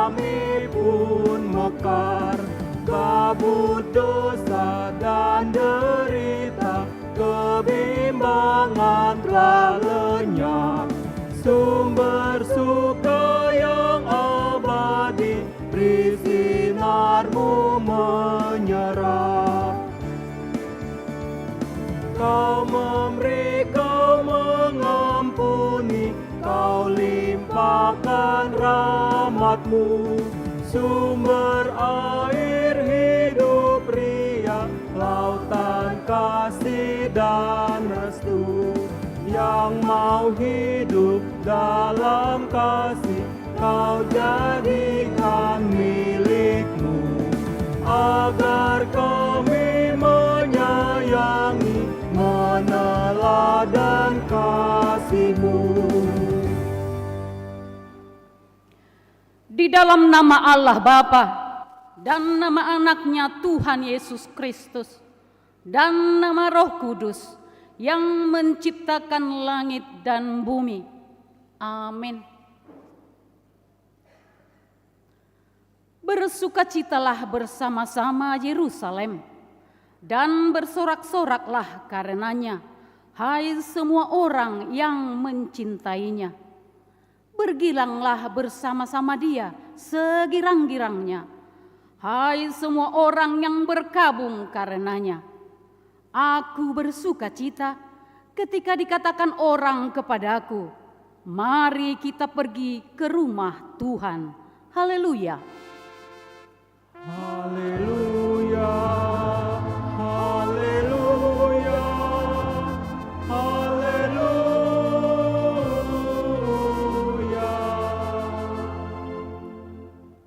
kami pun mekar, kabut dosa dan derita, kebimbangan telah lenyap. Sumber suka yang abadi, beri sinarmu menyerap. Kau memberi, kau mengampuni, kau limpahkan rahmat-Mu. Sumber air hidup riang, lautan kasih dan restu. Yang mau hidup dalam kasih, kau jadikan milik-Mu. Agar kami menyayangi, meneladan kasih-Mu. Di dalam nama Allah Bapa dan nama anaknya Tuhan Yesus Kristus dan nama Roh Kudus yang menciptakan langit dan bumi. Amin. Bersukacitalah bersama-sama Yerusalem dan bersorak-soraklah karenanya, hai semua orang yang mencintainya. Bergilanglah bersama-sama Dia segirang-girangnya, hai semua orang yang berkabung karenanya. Aku bersukacita ketika dikatakan orang kepadaku, mari kita pergi ke rumah Tuhan. Haleluya. Haleluya, haleluya, haleluya.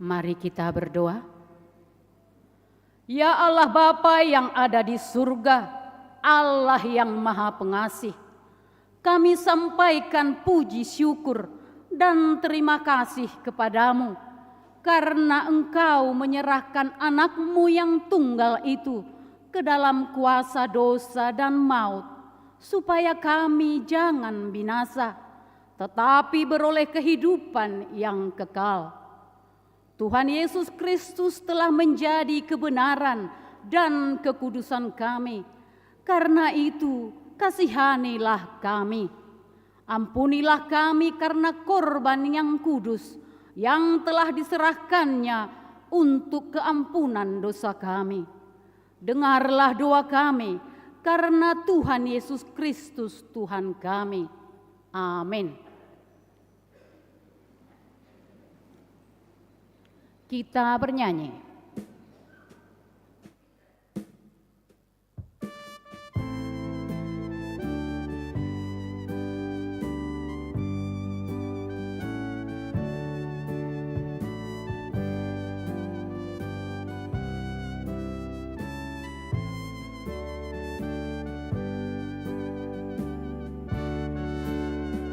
Mari kita berdoa. Ya Allah Bapa yang ada di surga, Allah yang Maha Pengasih, kami sampaikan puji syukur dan terima kasih kepadamu karena Engkau menyerahkan anak-Mu yang tunggal itu ke dalam kuasa dosa dan maut, supaya kami jangan binasa, tetapi beroleh kehidupan yang kekal. Tuhan Yesus Kristus telah menjadi kebenaran dan kekudusan kami. Karena itu, kasihanilah kami. Ampunilah kami karena korban yang kudus yang telah diserahkannya untuk keampunan dosa kami. Dengarlah doa kami karena Tuhan Yesus Kristus Tuhan kami. Amin. Kita bernyanyi.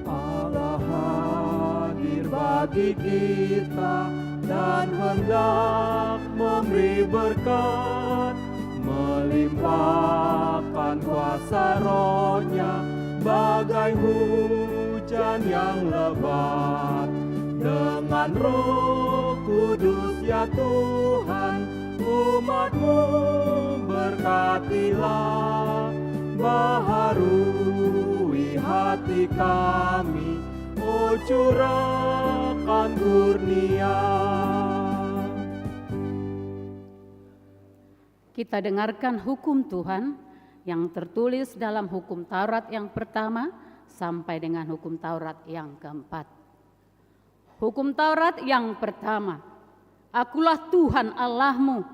Allah hadir bagi kita dan hendak memberi berkat, melimpahkan kuasa Roh-Nya bagai hujan yang lebat. Dengan Roh Kudus ya Tuhan, umat-Mu berkatilah, baharui hati kami, oh curahkan kurnia. Kita dengarkan hukum Tuhan yang tertulis dalam hukum Taurat yang pertama sampai dengan hukum Taurat yang keempat. Hukum Taurat yang pertama, Akulah Tuhan Allahmu,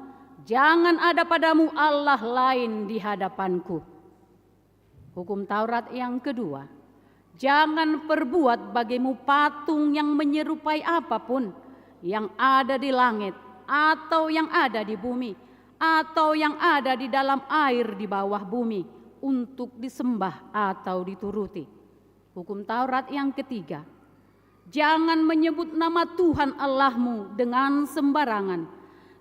jangan ada padamu Allah lain di hadapanku. Hukum Taurat yang kedua, jangan perbuat bagimu patung yang menyerupai apapun yang ada di langit atau yang ada di bumi atau yang ada di dalam air di bawah bumi untuk disembah atau dituruti. Hukum Taurat yang ketiga, jangan menyebut nama Tuhan Allahmu dengan sembarangan,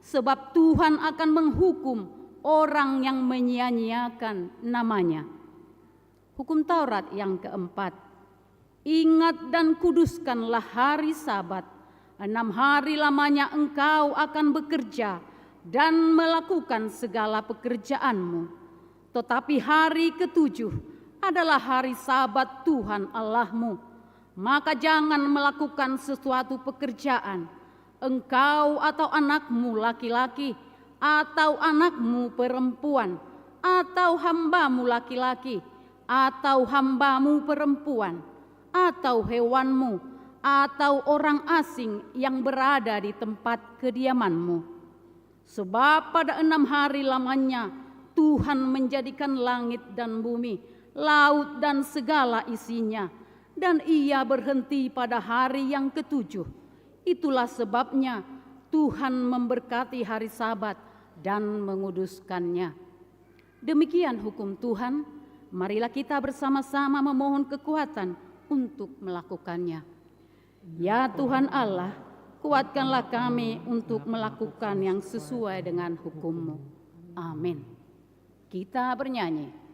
sebab Tuhan akan menghukum orang yang menyia-nyiakan namanya. Hukum Taurat yang keempat, ingat dan kuduskanlah hari Sabat, 6 hari lamanya engkau akan bekerja dan melakukan segala pekerjaanmu. Tetapi hari ketujuh adalah hari Sabat Tuhan Allahmu. Maka jangan melakukan sesuatu pekerjaan, engkau atau anakmu laki-laki, atau anakmu perempuan, atau hambamu laki-laki, atau hambamu perempuan, atau hewanmu, atau orang asing yang berada di tempat kediamanmu. Sebab pada 6 hari lamanya Tuhan menjadikan langit dan bumi, laut dan segala isinya, dan Ia berhenti pada hari yang ketujuh. Itulah sebabnya Tuhan memberkati hari Sabat dan menguduskannya. Demikian hukum Tuhan, marilah kita bersama-sama memohon kekuatan untuk melakukannya. Ya Tuhan Allah, kuatkanlah kami untuk melakukan yang sesuai dengan hukum-Mu. Amin. Kita bernyanyi.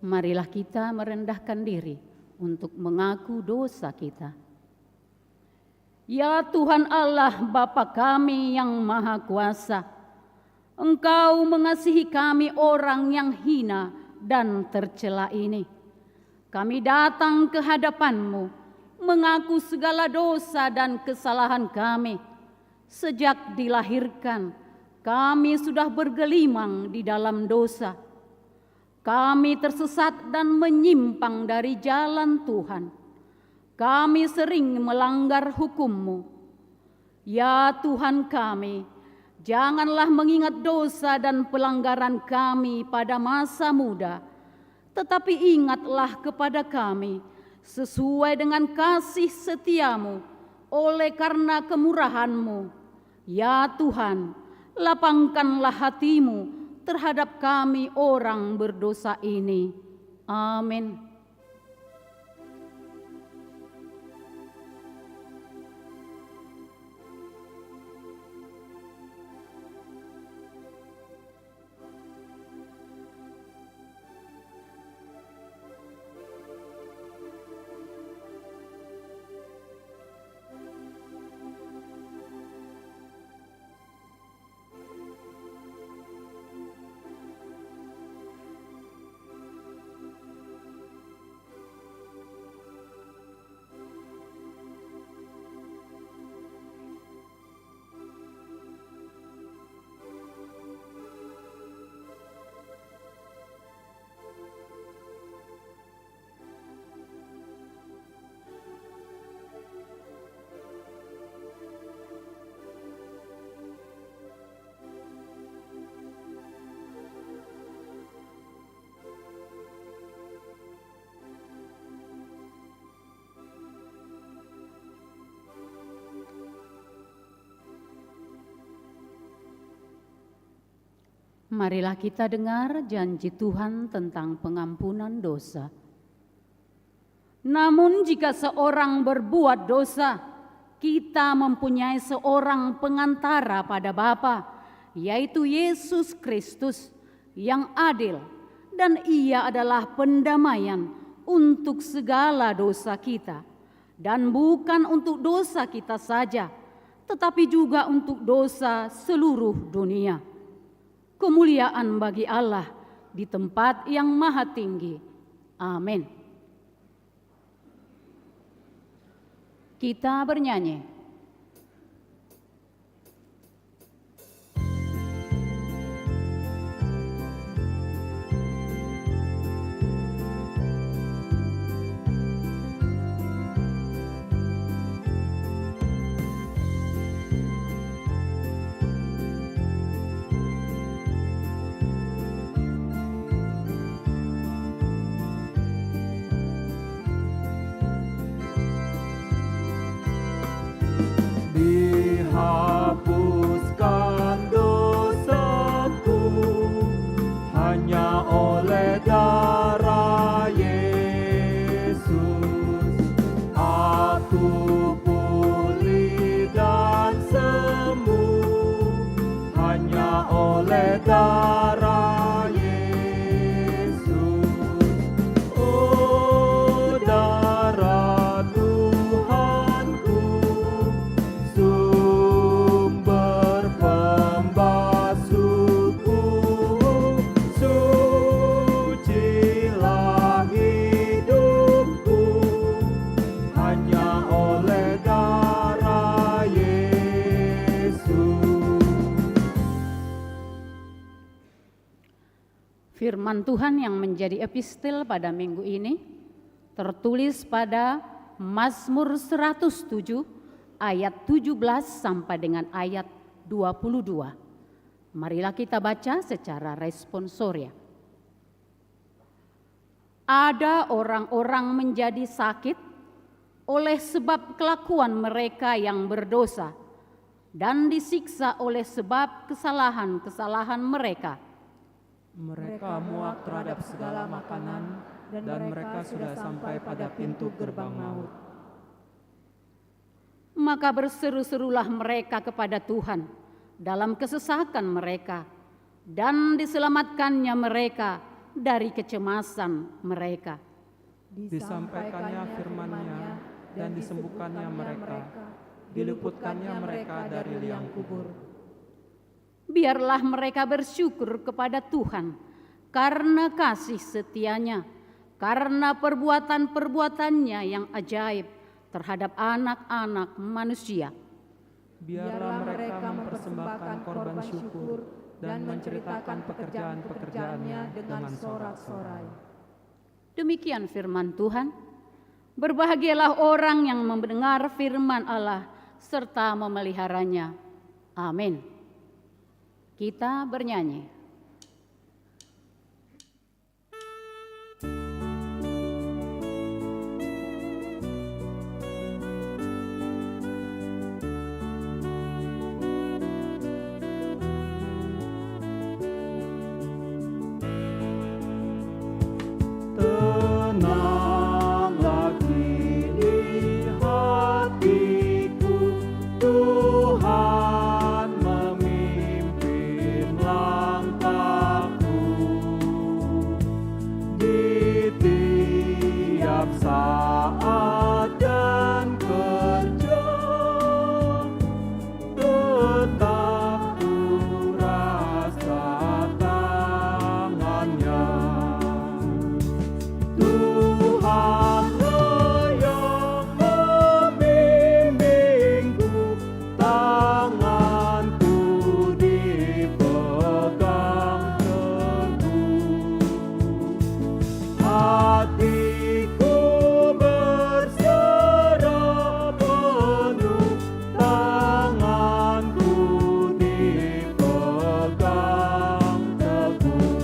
Marilah kita merendahkan diri untuk mengaku dosa kita. Ya Tuhan Allah Bapa kami yang Maha Kuasa, Engkau mengasihi kami orang yang hina dan tercela ini. Kami datang ke hadapan-Mu, mengaku segala dosa dan kesalahan kami. Sejak dilahirkan, kami sudah bergelimang di dalam dosa. Kami tersesat dan menyimpang dari jalan Tuhan. Kami sering melanggar hukum-Mu. Ya Tuhan kami, janganlah mengingat dosa dan pelanggaran kami pada masa muda, tetapi ingatlah kepada kami sesuai dengan kasih setia-Mu oleh karena kemurahan-Mu. Ya Tuhan, lapangkanlah hati-Mu terhadap kami orang berdosa ini. Amin. Marilah kita dengar janji Tuhan tentang pengampunan dosa. Namun jika seorang berbuat dosa, kita mempunyai seorang pengantara pada Bapa, yaitu Yesus Kristus yang adil, dan Ia adalah pendamaian untuk segala dosa kita, dan bukan untuk dosa kita saja, tetapi juga untuk dosa seluruh dunia. Kemuliaan bagi Allah di tempat yang maha tinggi. Amin. Kita bernyanyi. Dihapuskan dosaku hanya oleh darah Yesus. Aku pulih dan sembuh hanya oleh darah Yesus. Oh, darah Tuhanku, sumber pembasuhku, sucilah hidupku hanya oleh darah Yesus. Firman Tuhan yang menjadi epistel pada minggu ini tertulis pada Mazmur 107 ayat 17 sampai dengan ayat 22. Marilah kita baca secara responsoria. Ada orang-orang menjadi sakit oleh sebab kelakuan mereka yang berdosa dan disiksa oleh sebab kesalahan-kesalahan mereka. Mereka muak terhadap segala makanan, dan mereka sudah sampai pada pintu gerbang maut. Maka berseru-serulah mereka kepada Tuhan dalam kesesakan mereka, dan diselamatkannya mereka dari kecemasan mereka. Disampaikannya firman-Nya dan disembuhkannya mereka, diluputkannya mereka dari liang kubur. Biarlah mereka bersyukur kepada Tuhan karena kasih setia-Nya, karena perbuatan-perbuatannya yang ajaib terhadap anak-anak manusia. Biarlah mereka mempersembahkan korban syukur dan menceritakan pekerjaan-pekerjaannya dengan sorak-sorai. Demikian firman Tuhan. Berbahagialah orang yang mendengar firman Allah serta memeliharanya. Amin. Kita bernyanyi. Tenanglah kini hatiku, Tuhan memimpin langkahku di tiap saat dan kerja. Tetap ku rasa tangannya. Tuhanlah yang membimbingku, tanganku dipegang teguh. Hatiku berserah penuh, tanganku dipegang teguh.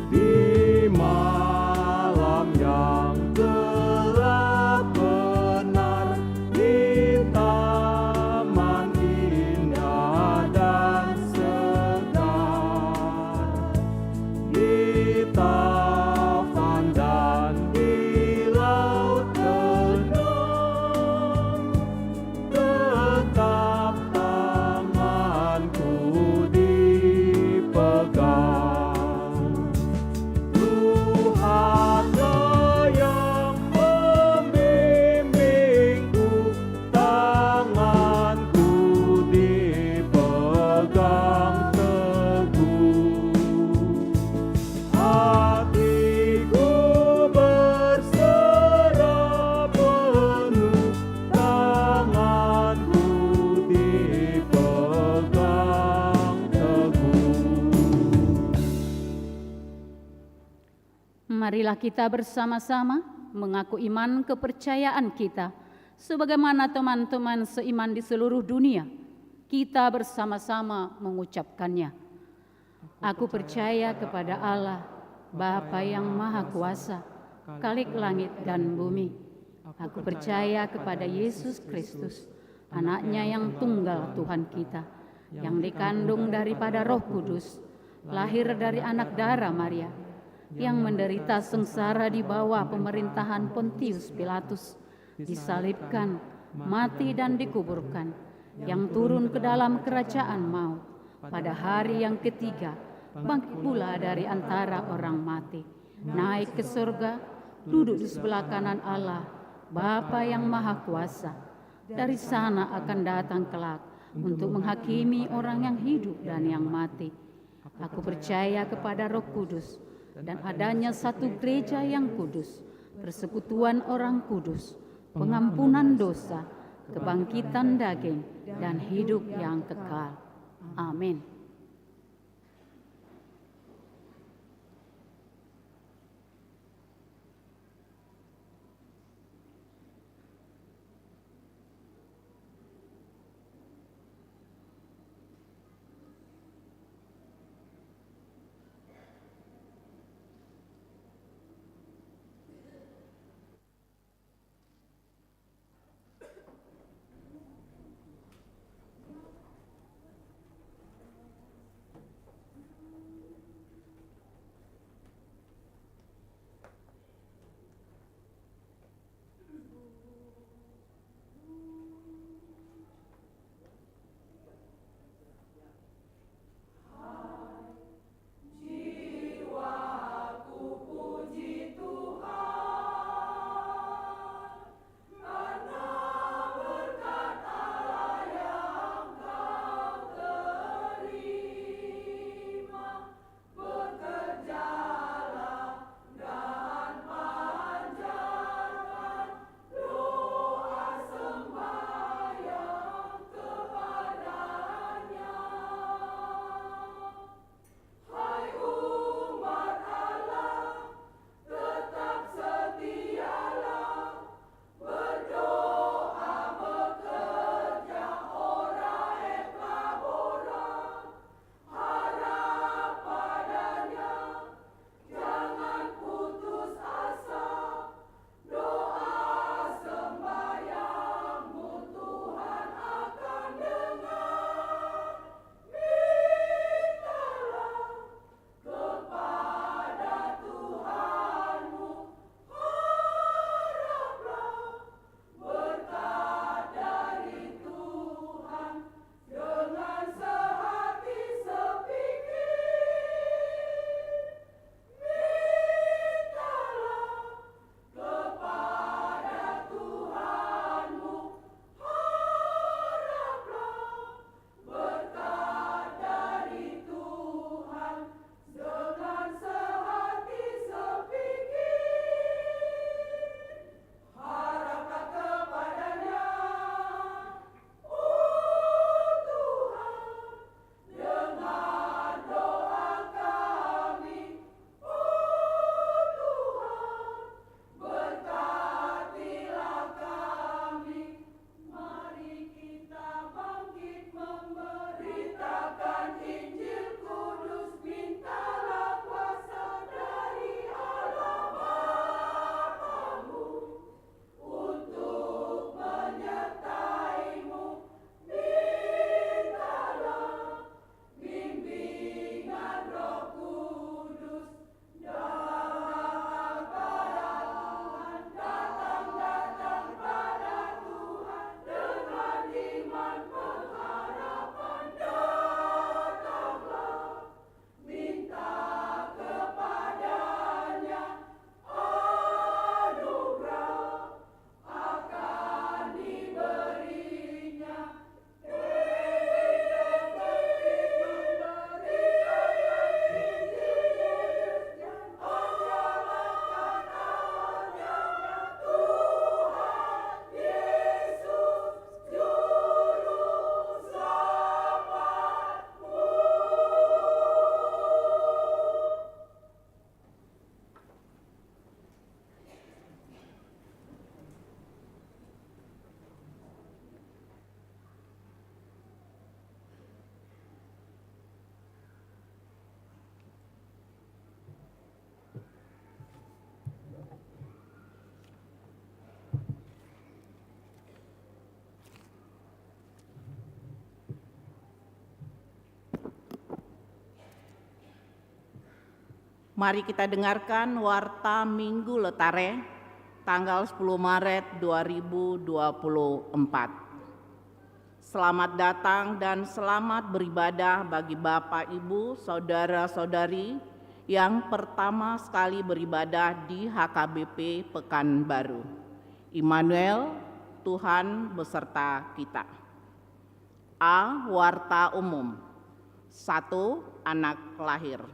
Di malam yang gelap benar, di taman indah Marilah kita bersama-sama mengaku iman kepercayaan kita sebagaimana teman-teman seiman di seluruh dunia. Kita bersama-sama mengucapkannya. Aku percaya kepada Allah, Bapa yang Maha Kuasa, Khalik langit dan bumi. Aku percaya kepada Yesus Kristus, Anaknya yang tunggal Tuhan kita, yang dikandung daripada Roh Kudus, lahir dari anak darah Maria, yang menderita sengsara di bawah pemerintahan Pontius Pilatus, disalibkan, mati dan dikuburkan, yang turun ke dalam kerajaan maut, pada hari yang ketiga, bangkit pula dari antara orang mati, naik ke surga, duduk di sebelah kanan Allah, Bapa yang Maha Kuasa. Dari sana akan datang kelak untuk menghakimi orang yang hidup dan yang mati. Aku percaya kepada Roh Kudus dan adanya satu gereja yang kudus, persekutuan orang kudus, pengampunan dosa, kebangkitan daging, dan hidup yang kekal. Amin. Mari kita dengarkan Warta Minggu Letare tanggal 10 Maret 2024. Selamat datang dan selamat beribadah bagi Bapak, Ibu, Saudara-saudari yang pertama sekali beribadah di HKBP Pekanbaru. Immanuel, Tuhan beserta kita. A. Warta Umum. 1. Anak lahir.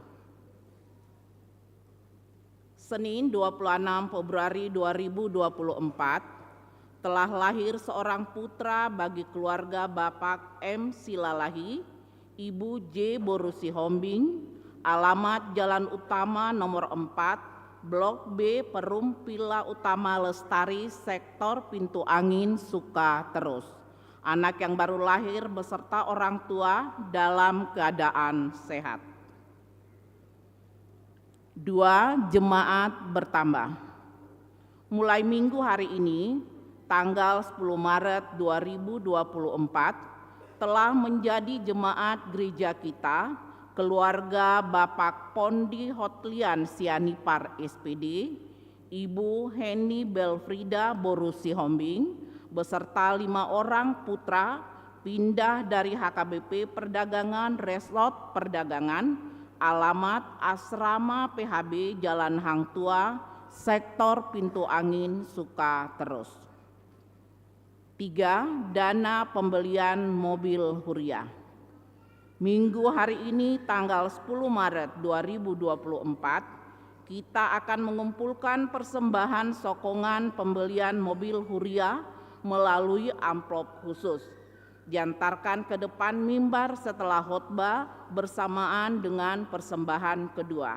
Senin 26 Februari 2024 telah lahir seorang putra bagi keluarga Bapak M. Silalahi, Ibu J. Borusihombing, alamat Jalan Utama nomor 4, Blok B, Perum Villa Utama Lestari, Sektor Pintu Angin, Sukaterus. Anak yang baru lahir beserta orang tua dalam keadaan sehat. 2. Jemaat bertambah. Mulai minggu hari ini, tanggal 10 Maret 2024, telah menjadi jemaat gereja kita, keluarga Bapak Pondi Hotlian Sianipar SPD, Ibu Heni Belfrida Borusihombing, beserta 5 orang putra pindah dari HKBP Perdagangan Resort Perdagangan, alamat Asrama PHB Jalan Hang Tua, Sektor Pintu Angin, Sukaterus. 3. Dana pembelian mobil Huria. Minggu hari ini tanggal 10 Maret 2024, kita akan mengumpulkan persembahan sokongan pembelian mobil Huria melalui amplop khusus. Diantarkan ke depan mimbar setelah khotbah bersamaan dengan persembahan kedua.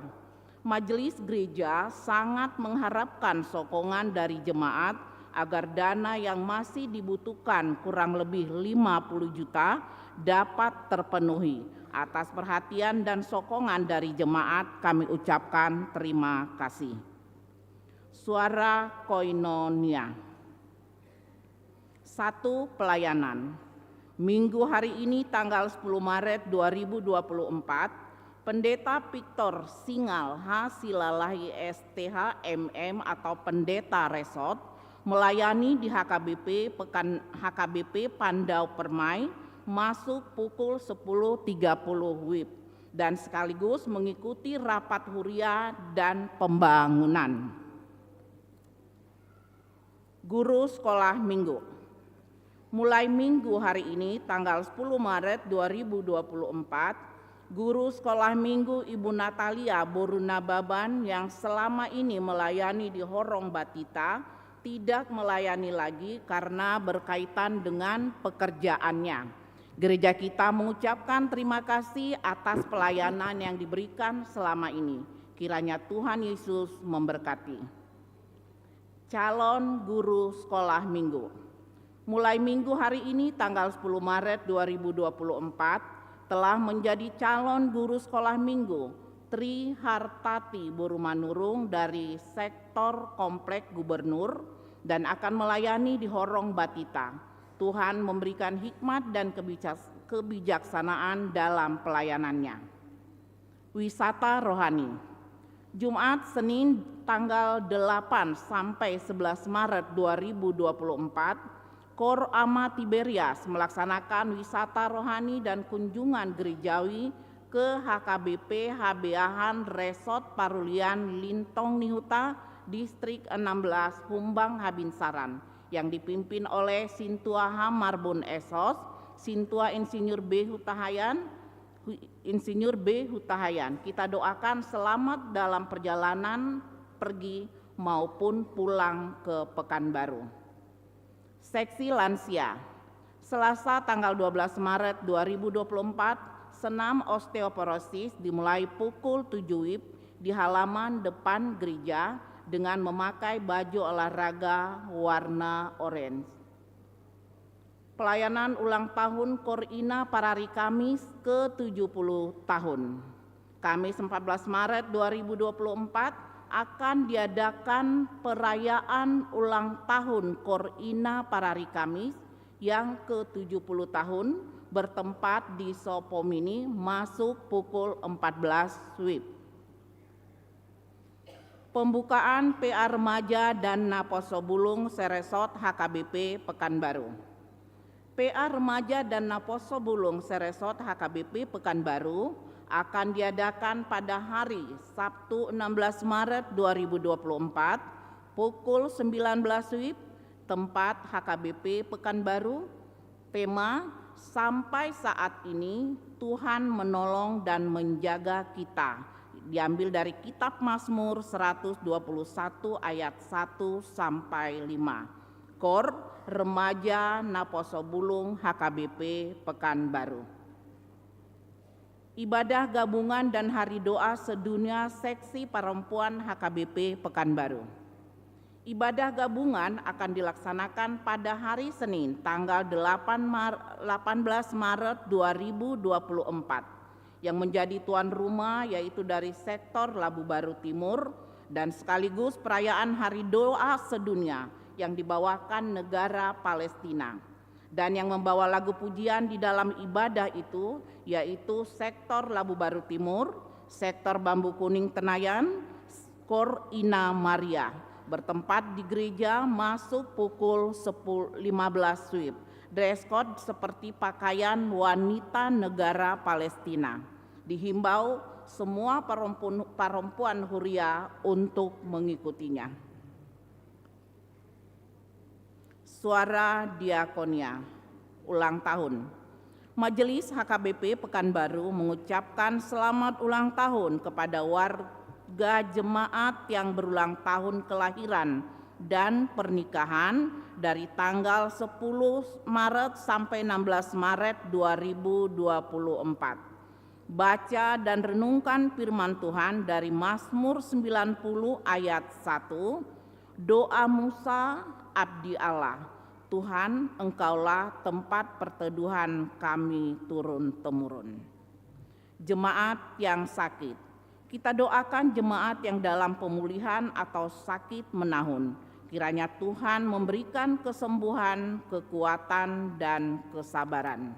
Majelis gereja sangat mengharapkan sokongan dari jemaat agar dana yang masih dibutuhkan kurang lebih 50 juta dapat terpenuhi. Atas perhatian dan sokongan dari jemaat kami ucapkan terima kasih. Suara Koinonia. 1. Pelayanan. Minggu hari ini tanggal 10 Maret 2024, Pendeta Victor Singal H. Silalahi STH MM atau Pendeta Resort melayani di HKBP Pandau Permai masuk pukul 10.30 WIB dan sekaligus mengikuti rapat huria dan pembangunan. Guru Sekolah Minggu. Mulai minggu hari ini tanggal 10 Maret 2024, guru sekolah minggu Ibu Natalia Borunababan yang selama ini melayani di Horong Batita tidak melayani lagi karena berkaitan dengan pekerjaannya. Gereja kita mengucapkan terima kasih atas pelayanan yang diberikan selama ini. Kiranya Tuhan Yesus memberkati. Calon guru sekolah minggu. Mulai minggu hari ini tanggal 10 Maret 2024 telah menjadi calon guru sekolah minggu Tri Hartati Borumanurung dari sektor Komplek Gubernur dan akan melayani di Horong Batita. Tuhan memberikan hikmat dan kebijaksanaan dalam pelayanannya. Wisata rohani. Jumat Senin tanggal 8 sampai 11 Maret 2024, Kor Ama Tiberias melaksanakan wisata rohani dan kunjungan gerejawi ke HKBP Habeahan Resort Parulian Lintong Nihuta, Distrik 16 Humbang Habinsaran yang dipimpin oleh Sintua H. Marbun Esos, Sintua Insinyur B. Hutahayan. Kita doakan selamat dalam perjalanan pergi maupun pulang ke Pekanbaru. Seksi lansia. Selasa tanggal 12 Maret 2024, senam osteoporosis dimulai pukul 7 WIB di halaman depan gereja dengan memakai baju olahraga warna orange. Pelayanan ulang tahun Korina Parari Kamis ke-70 tahun. Kamis 14 Maret 2024 akan diadakan perayaan ulang tahun Korina Parari Kamis yang ke-70 tahun bertempat di Sopomini masuk pukul 14 WIB. Pembukaan PA Remaja dan Naposobulung Seresot HKBP Pekanbaru. PA Remaja dan Naposobulung Seresot HKBP Pekanbaru akan diadakan pada hari Sabtu 16 Maret 2024 pukul 19 WIB, tempat HKBP Pekanbaru. Tema, sampai saat ini Tuhan menolong dan menjaga kita, diambil dari Kitab Mazmur 121 ayat 1 sampai 5. KOR Remaja Naposobulung HKBP Pekanbaru. Ibadah gabungan dan hari doa sedunia seksi perempuan HKBP Pekanbaru. Ibadah gabungan akan dilaksanakan pada hari Senin tanggal 18 Maret 2024. Yang menjadi tuan rumah yaitu dari sektor Labu Baru Timur dan sekaligus perayaan Hari Doa Sedunia yang dibawakan negara Palestina. Dan yang membawa lagu pujian di dalam ibadah itu yaitu sektor Labu Baru Timur, sektor Bambu Kuning Tenayan, KOR Ina Maria, bertempat di gereja masuk pukul 10.15 WIB. Dress code seperti pakaian wanita negara Palestina. Dihimbau semua perempuan Huria untuk mengikutinya. Suara Diakonia, ulang tahun. Majelis HKBP Pekanbaru mengucapkan selamat ulang tahun kepada warga jemaat yang berulang tahun kelahiran dan pernikahan dari tanggal 10 Maret sampai 16 Maret 2024. Baca dan renungkan firman Tuhan dari Mazmur 90 ayat 1. Doa Musa, abdi Allah. Tuhan, Engkaulah tempat perteduhan kami turun-temurun. Jemaat yang sakit. Kita doakan jemaat yang dalam pemulihan atau sakit menahun. Kiranya Tuhan memberikan kesembuhan, kekuatan, dan kesabaran.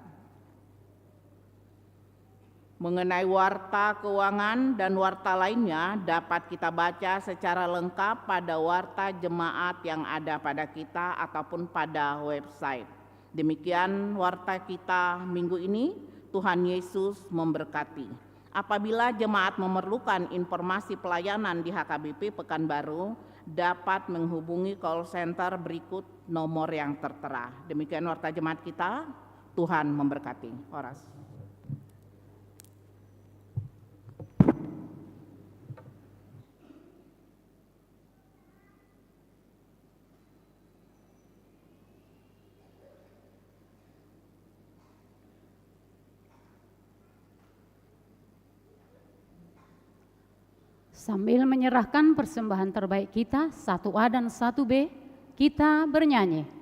Mengenai warta keuangan dan warta lainnya dapat kita baca secara lengkap pada warta jemaat yang ada pada kita ataupun pada website. Demikian warta kita minggu ini. Tuhan Yesus memberkati. Apabila jemaat memerlukan informasi pelayanan di HKBP Pekanbaru, dapat menghubungi call center berikut nomor yang tertera. Demikian warta jemaat kita. Tuhan memberkati. Horas. Sambil menyerahkan persembahan terbaik kita, 1A dan 1B, kita bernyanyi.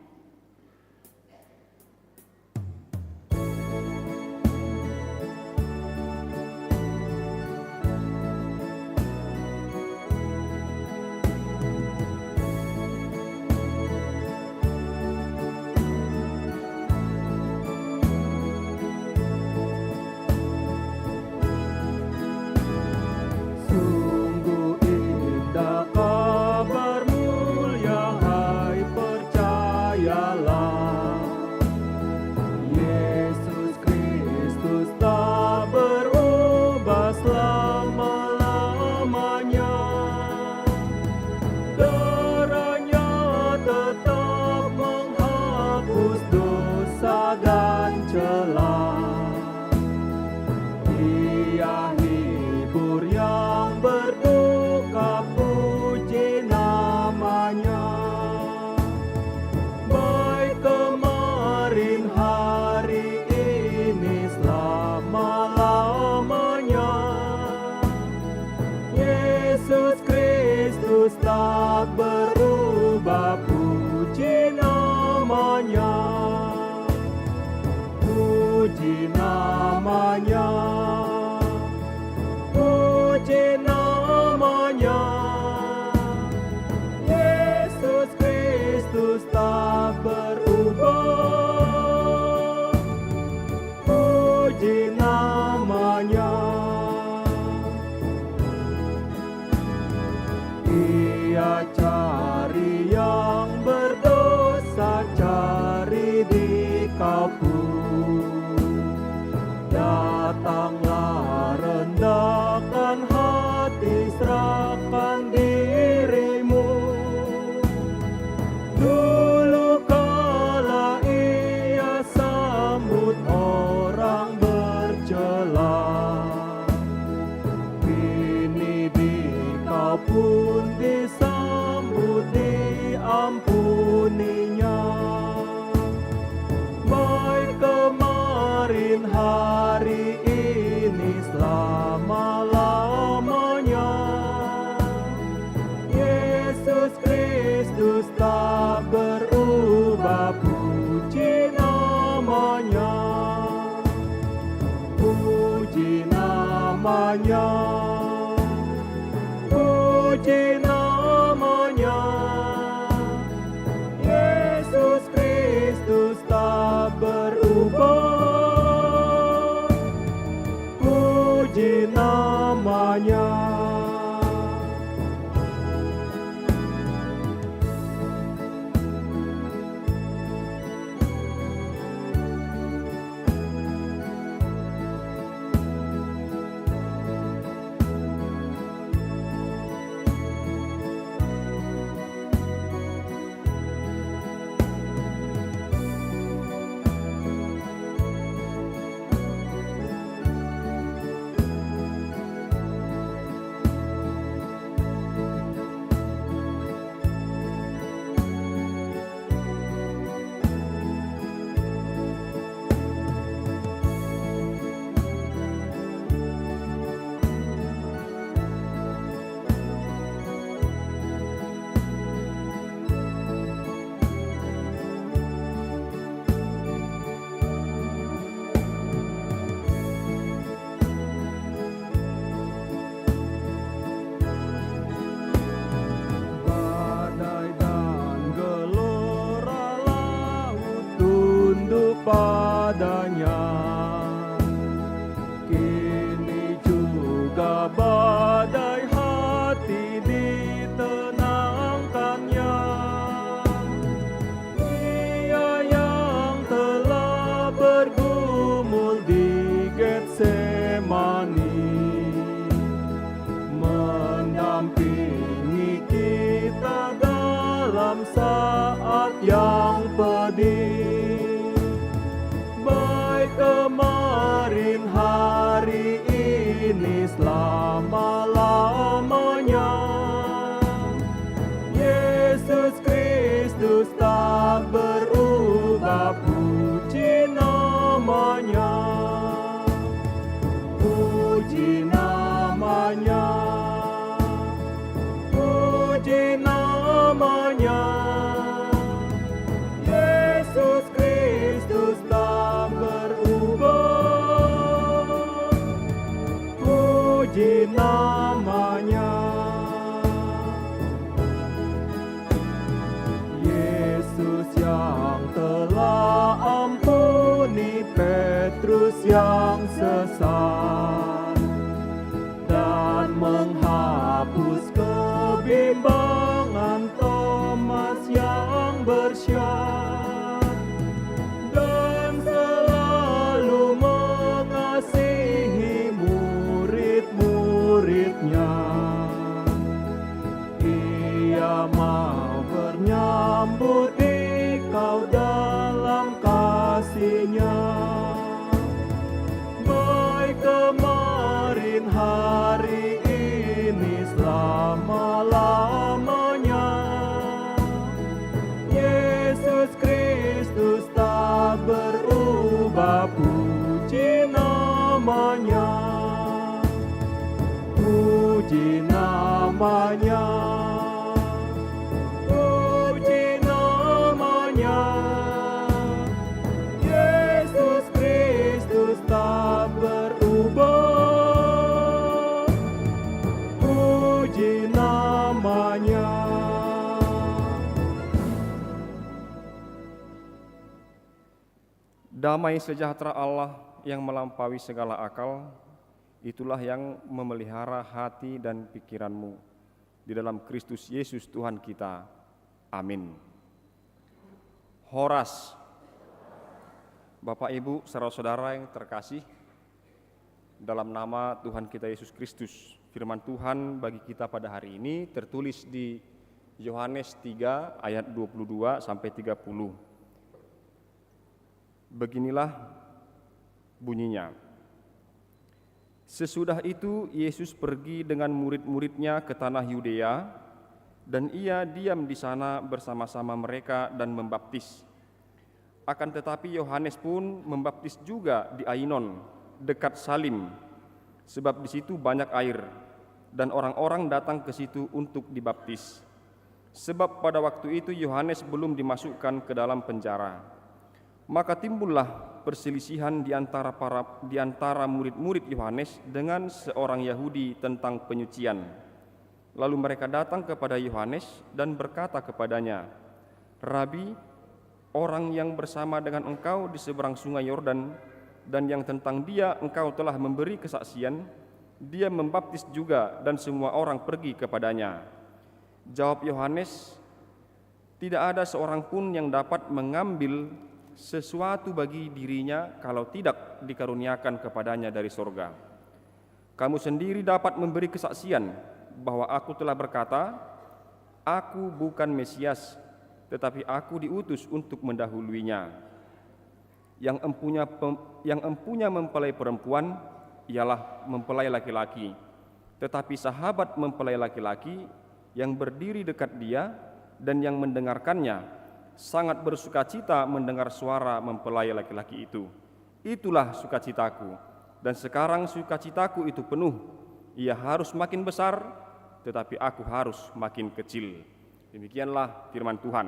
tak berubah, puji namanya, puji namanya, puji namanya. Yesus Kristus tak berubah, puji namanya. Ia cari yang berdosa, cari di kau pun. Datanglah, rendahkan hati, serahkan dirimu. Dulu kala ia sambut orang bercela, kini di kau pun disambut, diampuninya. Baik kemarin, hari ini, selama-lamanya. Yesus Kristus tak berubah, puji namanya. Puji namanya. Puji namanya. Yesus Kristus tak berubah, puji namanya. Badai dan gelora laut tunduk padanya, kini juga badai hati ditenangkannya. Ia yang telah bergumul di Getsemani, mendampingi kita dalam saat yang pedih. Baik kemarin, hari ini, selama-lamanya. Yesus Kristus tak berubah, puji namanya. Puji namanya. Puji namanya. Yesus Kristus tak berubah, puji namanya. Yesus yang telah ampuni Petrus yang sesat, dan menghapus kebimbangan Thomas yang bersyar, dan selalu mengasihi murid-muridnya. Ia mau bernyambut dikau dalam kasih-Nya. Baik kemarin, hari ini, selama-lamanya. Yesus Kristus tak berubah, puji namanya. Puji namanya. Puji namanya. Yesus Kristus tak berubah, puji namanya. Damai sejahtera Allah yang melampaui segala akal, itulah yang memelihara hati dan pikiranmu di dalam Kristus Yesus Tuhan kita. Amin. Horas. Bapak, Ibu, saudara-saudara yang terkasih, dalam nama Tuhan kita Yesus Kristus, firman Tuhan bagi kita pada hari ini tertulis di Yohanes 3 ayat 22 sampai 30. Beginilah bunyinya. Sesudah itu Yesus pergi dengan murid-muridnya ke tanah Yudea, dan ia diam di sana bersama-sama mereka dan membaptis. Akan tetapi Yohanes pun membaptis juga di Ainon, dekat Salim, sebab di situ banyak air, dan orang-orang datang ke situ untuk dibaptis. Sebab pada waktu itu Yohanes belum dimasukkan ke dalam penjara. Maka timbullah perselisihan di antara murid-murid Yohanes dengan seorang Yahudi tentang penyucian. Lalu mereka datang kepada Yohanes dan berkata kepadanya, "Rabi, orang yang bersama dengan engkau di seberang sungai Yordan dan yang tentang dia engkau telah memberi kesaksian, dia membaptis juga dan semua orang pergi kepadanya." Jawab Yohanes, "Tidak ada seorang pun yang dapat mengambil sesuatu bagi dirinya kalau tidak dikaruniakan kepadanya dari sorga. Kamu sendiri dapat memberi kesaksian bahwa aku telah berkata, aku bukan Mesias, tetapi aku diutus untuk mendahuluinya. Yang empunya mempelai perempuan ialah mempelai laki-laki, tetapi sahabat mempelai laki-laki yang berdiri dekat dia dan yang mendengarkannya sangat bersukacita mendengar suara mempelai laki-laki itu. Itulah sukacitaku, dan sekarang sukacitaku itu penuh. Ia harus makin besar, tetapi aku harus makin kecil." Demikianlah firman Tuhan.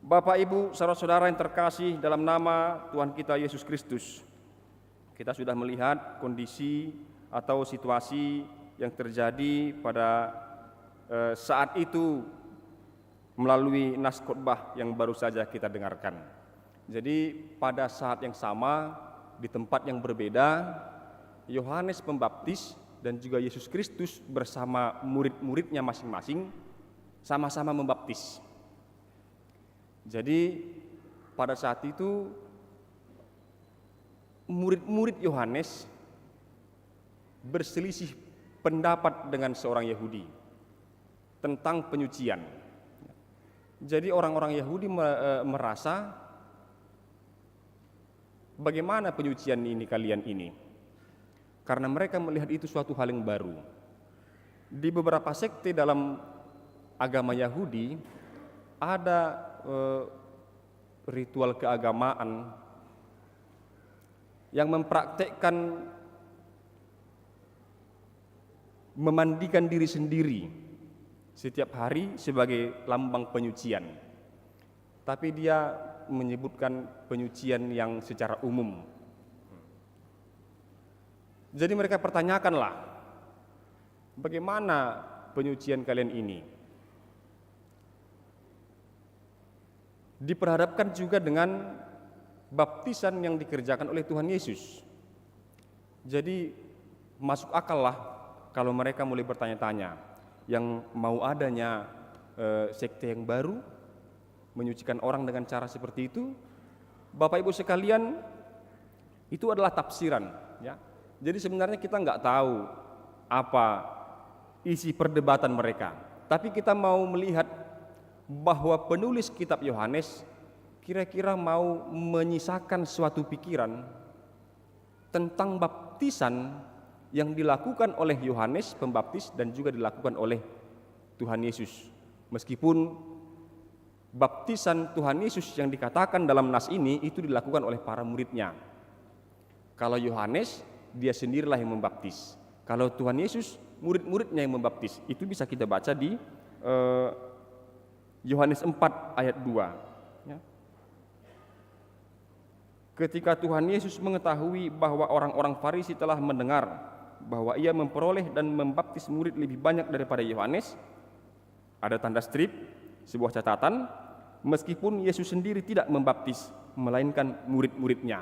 Bapak, Ibu, saudara-saudara yang terkasih dalam nama Tuhan kita Yesus Kristus, kita sudah melihat kondisi atau situasi yang terjadi pada saat itu melalui nas khotbah yang baru saja kita dengarkan. Jadi pada saat yang sama, di tempat yang berbeda, Yohanes Pembaptis dan juga Yesus Kristus bersama murid-muridnya masing-masing sama-sama membaptis. Jadi pada saat itu murid-murid Yohanes berselisih pendapat dengan seorang Yahudi tentang penyucian. Jadi orang-orang Yahudi merasa, bagaimana penyucian ini kalian ini? Karena mereka melihat itu suatu hal yang baru. Di beberapa sekte dalam agama Yahudi ada ritual keagamaan yang mempraktekkan memandikan diri sendiri setiap hari sebagai lambang penyucian. Tapi dia menyebutkan penyucian yang secara umum. Jadi mereka pertanyakanlah, bagaimana penyucian kalian ini? Diperhadapkan juga dengan baptisan yang dikerjakan oleh Tuhan Yesus. Jadi masuk akal lah kalau mereka mulai bertanya-tanya, yang mau adanya sekte yang baru menyucikan orang dengan cara seperti itu. Bapak Ibu sekalian, itu adalah tafsiran, ya. Jadi sebenarnya kita nggak tahu apa isi perdebatan mereka, tapi kita mau melihat bahwa penulis kitab Yohanes kira-kira mau menyisakan suatu pikiran tentang baptisan yang dilakukan oleh Yohanes Pembaptis dan juga dilakukan oleh Tuhan Yesus. Meskipun baptisan Tuhan Yesus yang dikatakan dalam nas ini itu dilakukan oleh para muridnya. Kalau Yohanes, dia sendirilah yang membaptis. Kalau Tuhan Yesus, murid-muridnya yang membaptis. Itu bisa kita baca di Yohanes 4 ayat 2. Ya. Ketika Tuhan Yesus mengetahui bahwa orang-orang Farisi telah mendengar bahwa ia memperoleh dan membaptis murid lebih banyak daripada Yohanes, ada tanda strip, sebuah catatan, meskipun Yesus sendiri tidak membaptis, melainkan murid-muridnya.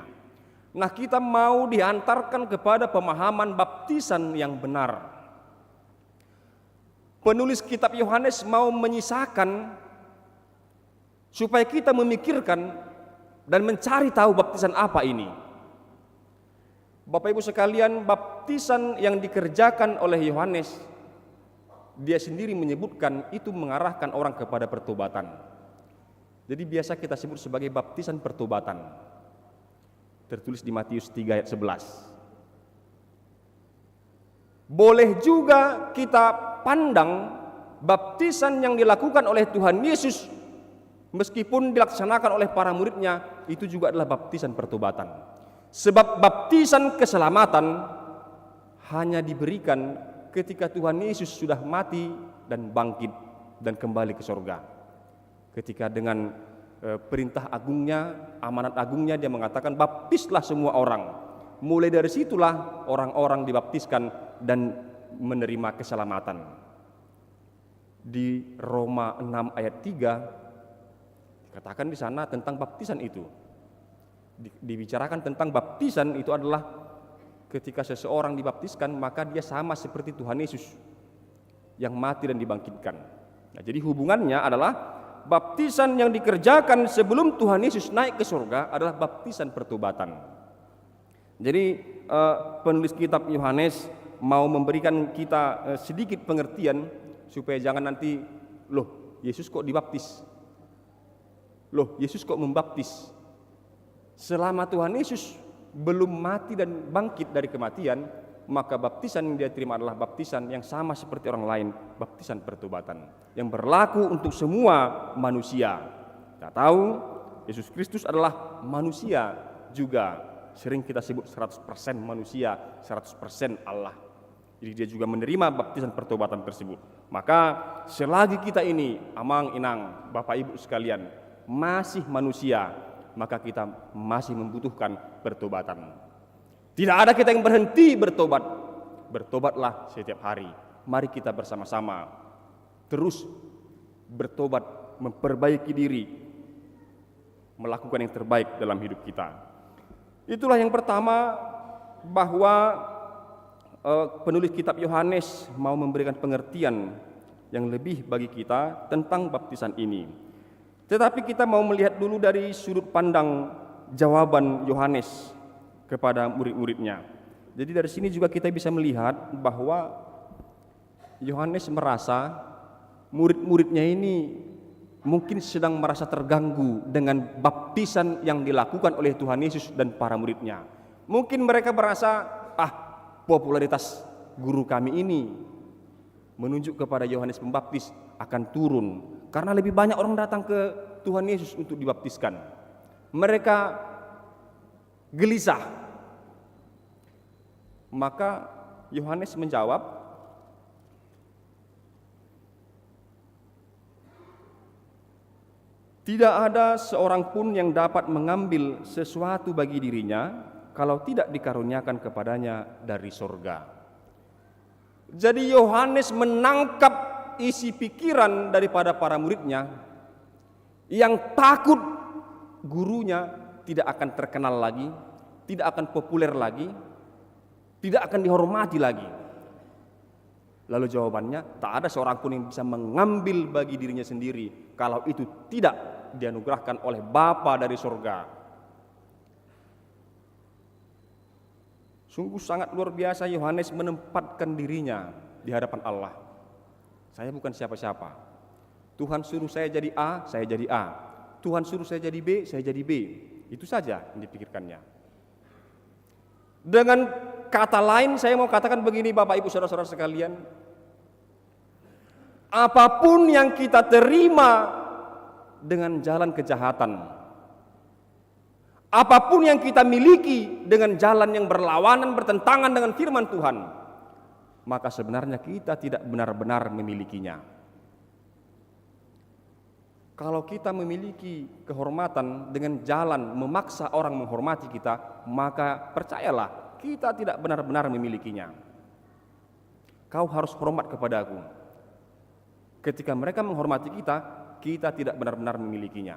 Nah, kita mau diantarkan kepada pemahaman baptisan yang benar. penulis kitab Yohanes mau menyisakan supaya kita memikirkan dan mencari tahu baptisan apa ini. Bapak Ibu sekalian, baptisan yang dikerjakan oleh Yohanes, dia sendiri menyebutkan itu mengarahkan orang kepada pertobatan. Jadi biasa kita sebut sebagai baptisan pertobatan. Tertulis di Matius 3 ayat 11. Boleh juga kita pandang baptisan yang dilakukan oleh Tuhan Yesus meskipun dilaksanakan oleh para muridnya, itu juga adalah baptisan pertobatan. Sebab baptisan keselamatan hanya diberikan ketika Tuhan Yesus sudah mati dan bangkit dan kembali ke surga. Ketika dengan perintah agungnya, amanat agungnya, dia mengatakan baptislah semua orang. Mulai dari situlah orang-orang dibaptiskan dan menerima keselamatan. Di Roma 6 ayat 3 dikatakan di sana tentang baptisan itu. Dibicarakan tentang baptisan itu adalah ketika seseorang dibaptiskan, maka dia sama seperti Tuhan Yesus yang mati dan dibangkitkan. Nah, jadi hubungannya adalah baptisan yang dikerjakan sebelum Tuhan Yesus naik ke surga adalah baptisan pertobatan. Jadi penulis kitab Yohanes mau memberikan kita sedikit pengertian supaya jangan nanti, loh Yesus kok dibaptis? Loh Yesus kok membaptis? Selama Tuhan Yesus belum mati dan bangkit dari kematian, maka baptisan yang dia terima adalah baptisan yang sama seperti orang lain, baptisan pertobatan yang berlaku untuk semua manusia. Kita tahu Yesus Kristus adalah manusia juga, sering kita sebut 100% manusia, 100% Allah. Jadi dia juga menerima baptisan pertobatan tersebut. Maka selagi kita ini, amang inang, Bapak Ibu sekalian, masih manusia, maka kita masih membutuhkan pertobatan. Tidak ada kita yang berhenti bertobat. Bertobatlah setiap hari. Mari kita bersama-sama terus bertobat, memperbaiki diri, melakukan yang terbaik dalam hidup kita. Itulah yang pertama, bahwa penulis kitab Yohanes mau memberikan pengertian yang lebih bagi kita tentang baptisan ini. Tetapi kita mau melihat dulu dari sudut pandang jawaban Yohanes kepada murid-muridnya. Jadi dari sini juga kita bisa melihat bahwa Yohanes merasa murid-muridnya ini mungkin sedang merasa terganggu dengan baptisan yang dilakukan oleh Tuhan Yesus dan para muridnya. Mungkin mereka merasa, popularitas guru kami ini menunjuk kepada Yohanes Pembaptis akan turun karena lebih banyak orang datang ke Tuhan Yesus untuk dibaptiskan. Mereka gelisah. Maka Yohanes menjawab, tidak ada seorang pun yang dapat mengambil sesuatu bagi dirinya kalau tidak dikaruniakan kepadanya dari surga. Jadi Yohanes menangkap isi pikiran daripada para muridnya yang takut gurunya tidak akan terkenal lagi, tidak akan populer lagi, tidak akan dihormati lagi. Lalu jawabannya, tak ada seorang pun yang bisa mengambil bagi dirinya sendiri kalau itu tidak dianugerahkan oleh Bapa dari surga. Sungguh sangat luar biasa Yohanes menempatkan dirinya di hadapan Allah. Saya bukan siapa-siapa. Tuhan suruh saya jadi A, saya jadi A. Tuhan suruh saya jadi B, saya jadi B. Itu saja yang dipikirkannya. Dengan kata lain saya mau katakan begini Bapak Ibu Saudara-saudara sekalian. Apapun yang kita terima dengan jalan kejahatan, apapun yang kita miliki dengan jalan yang berlawanan, bertentangan dengan firman Tuhan, maka sebenarnya kita tidak benar-benar memilikinya. Kalau kita memiliki kehormatan dengan jalan memaksa orang menghormati kita, maka percayalah, kita tidak benar-benar memilikinya. Kau harus hormat kepadaku. Ketika mereka menghormati kita, kita tidak benar-benar memilikinya.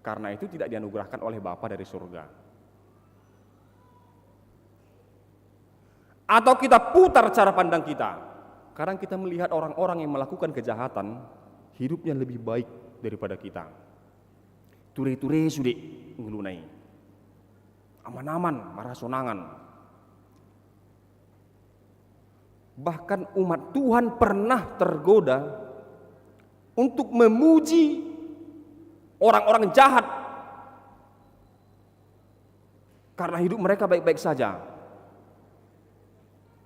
Karena itu tidak dianugerahkan oleh Bapa dari surga. Atau kita putar cara pandang kita. kadang kita melihat orang-orang yang melakukan kejahatan, hidupnya lebih baik daripada kita. Ture-ture sudah ngulunai, aman-aman, marah sonangan. Bahkan umat Tuhan pernah tergoda untuk memuji orang-orang jahat karena hidup mereka baik-baik saja.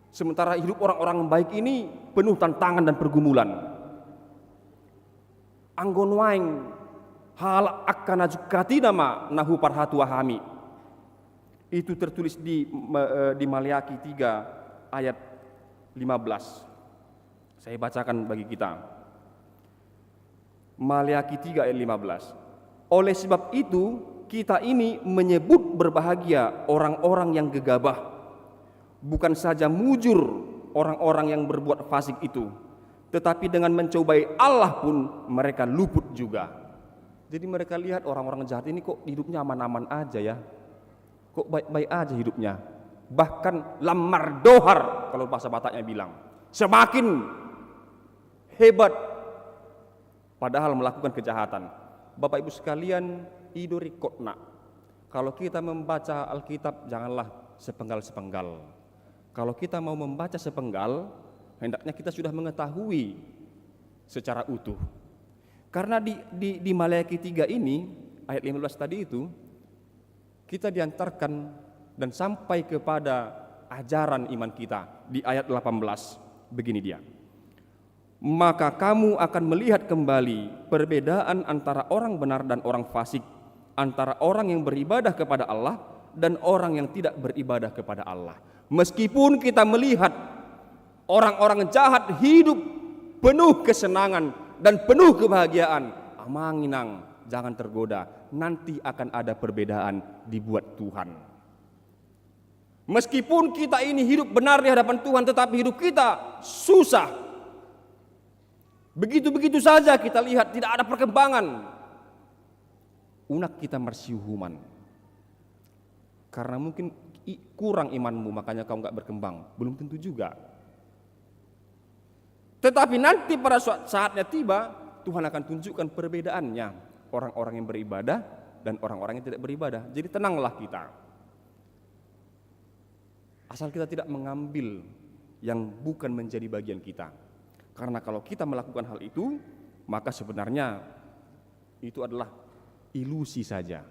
Sementara hidup orang-orang baik ini penuh tantangan dan pergumulan. Anggon waing hal akan ajukati nama nahu parhatu wahami. Itu tertulis di Maleakhi 3 ayat 15. Saya bacakan bagi kita. Maleakhi 3 ayat 15. Oleh sebab itu kita ini menyebut berbahagia orang-orang yang gegabah, bukan saja mujur orang-orang yang berbuat fasik itu, tetapi dengan mencobai Allah pun mereka luput juga. Jadi mereka lihat orang-orang jahat ini kok hidupnya aman-aman aja ya, kok baik-baik aja hidupnya. Bahkan lamar dohar kalau bahasa Bataknya bilang, semakin hebat padahal melakukan kejahatan. Bapak Ibu sekalian, idori kotna. Kalau kita membaca Alkitab janganlah sepenggal-sepenggal. Kalau kita mau membaca sepenggal, hendaknya kita sudah mengetahui secara utuh. Karena di Maleakhi 3 ini, ayat 15 tadi itu, kita diantarkan dan sampai kepada ajaran iman kita. Di ayat 18, begini dia. Maka kamu akan melihat kembali perbedaan antara orang benar dan orang fasik, antara orang yang beribadah kepada Allah dan orang yang tidak beribadah kepada Allah. Meskipun kita melihat orang-orang jahat hidup penuh kesenangan dan penuh kebahagiaan, amanginang, jangan tergoda, nanti akan ada perbedaan dibuat Tuhan. Meskipun kita ini hidup benar di hadapan Tuhan, tetapi hidup kita susah. Begitu-begitu saja kita lihat, tidak ada perkembangan. Unak kita marsiuhuman. Karena mungkin kurang imanmu, makanya kau enggak berkembang. Belum tentu juga. Tetapi nanti pada saatnya tiba, Tuhan akan tunjukkan perbedaannya. Orang-orang yang beribadah dan orang-orang yang tidak beribadah. Jadi tenanglah kita. Asal kita tidak mengambil yang bukan menjadi bagian kita. Karena kalau kita melakukan hal itu, maka sebenarnya itu adalah ilusi saja.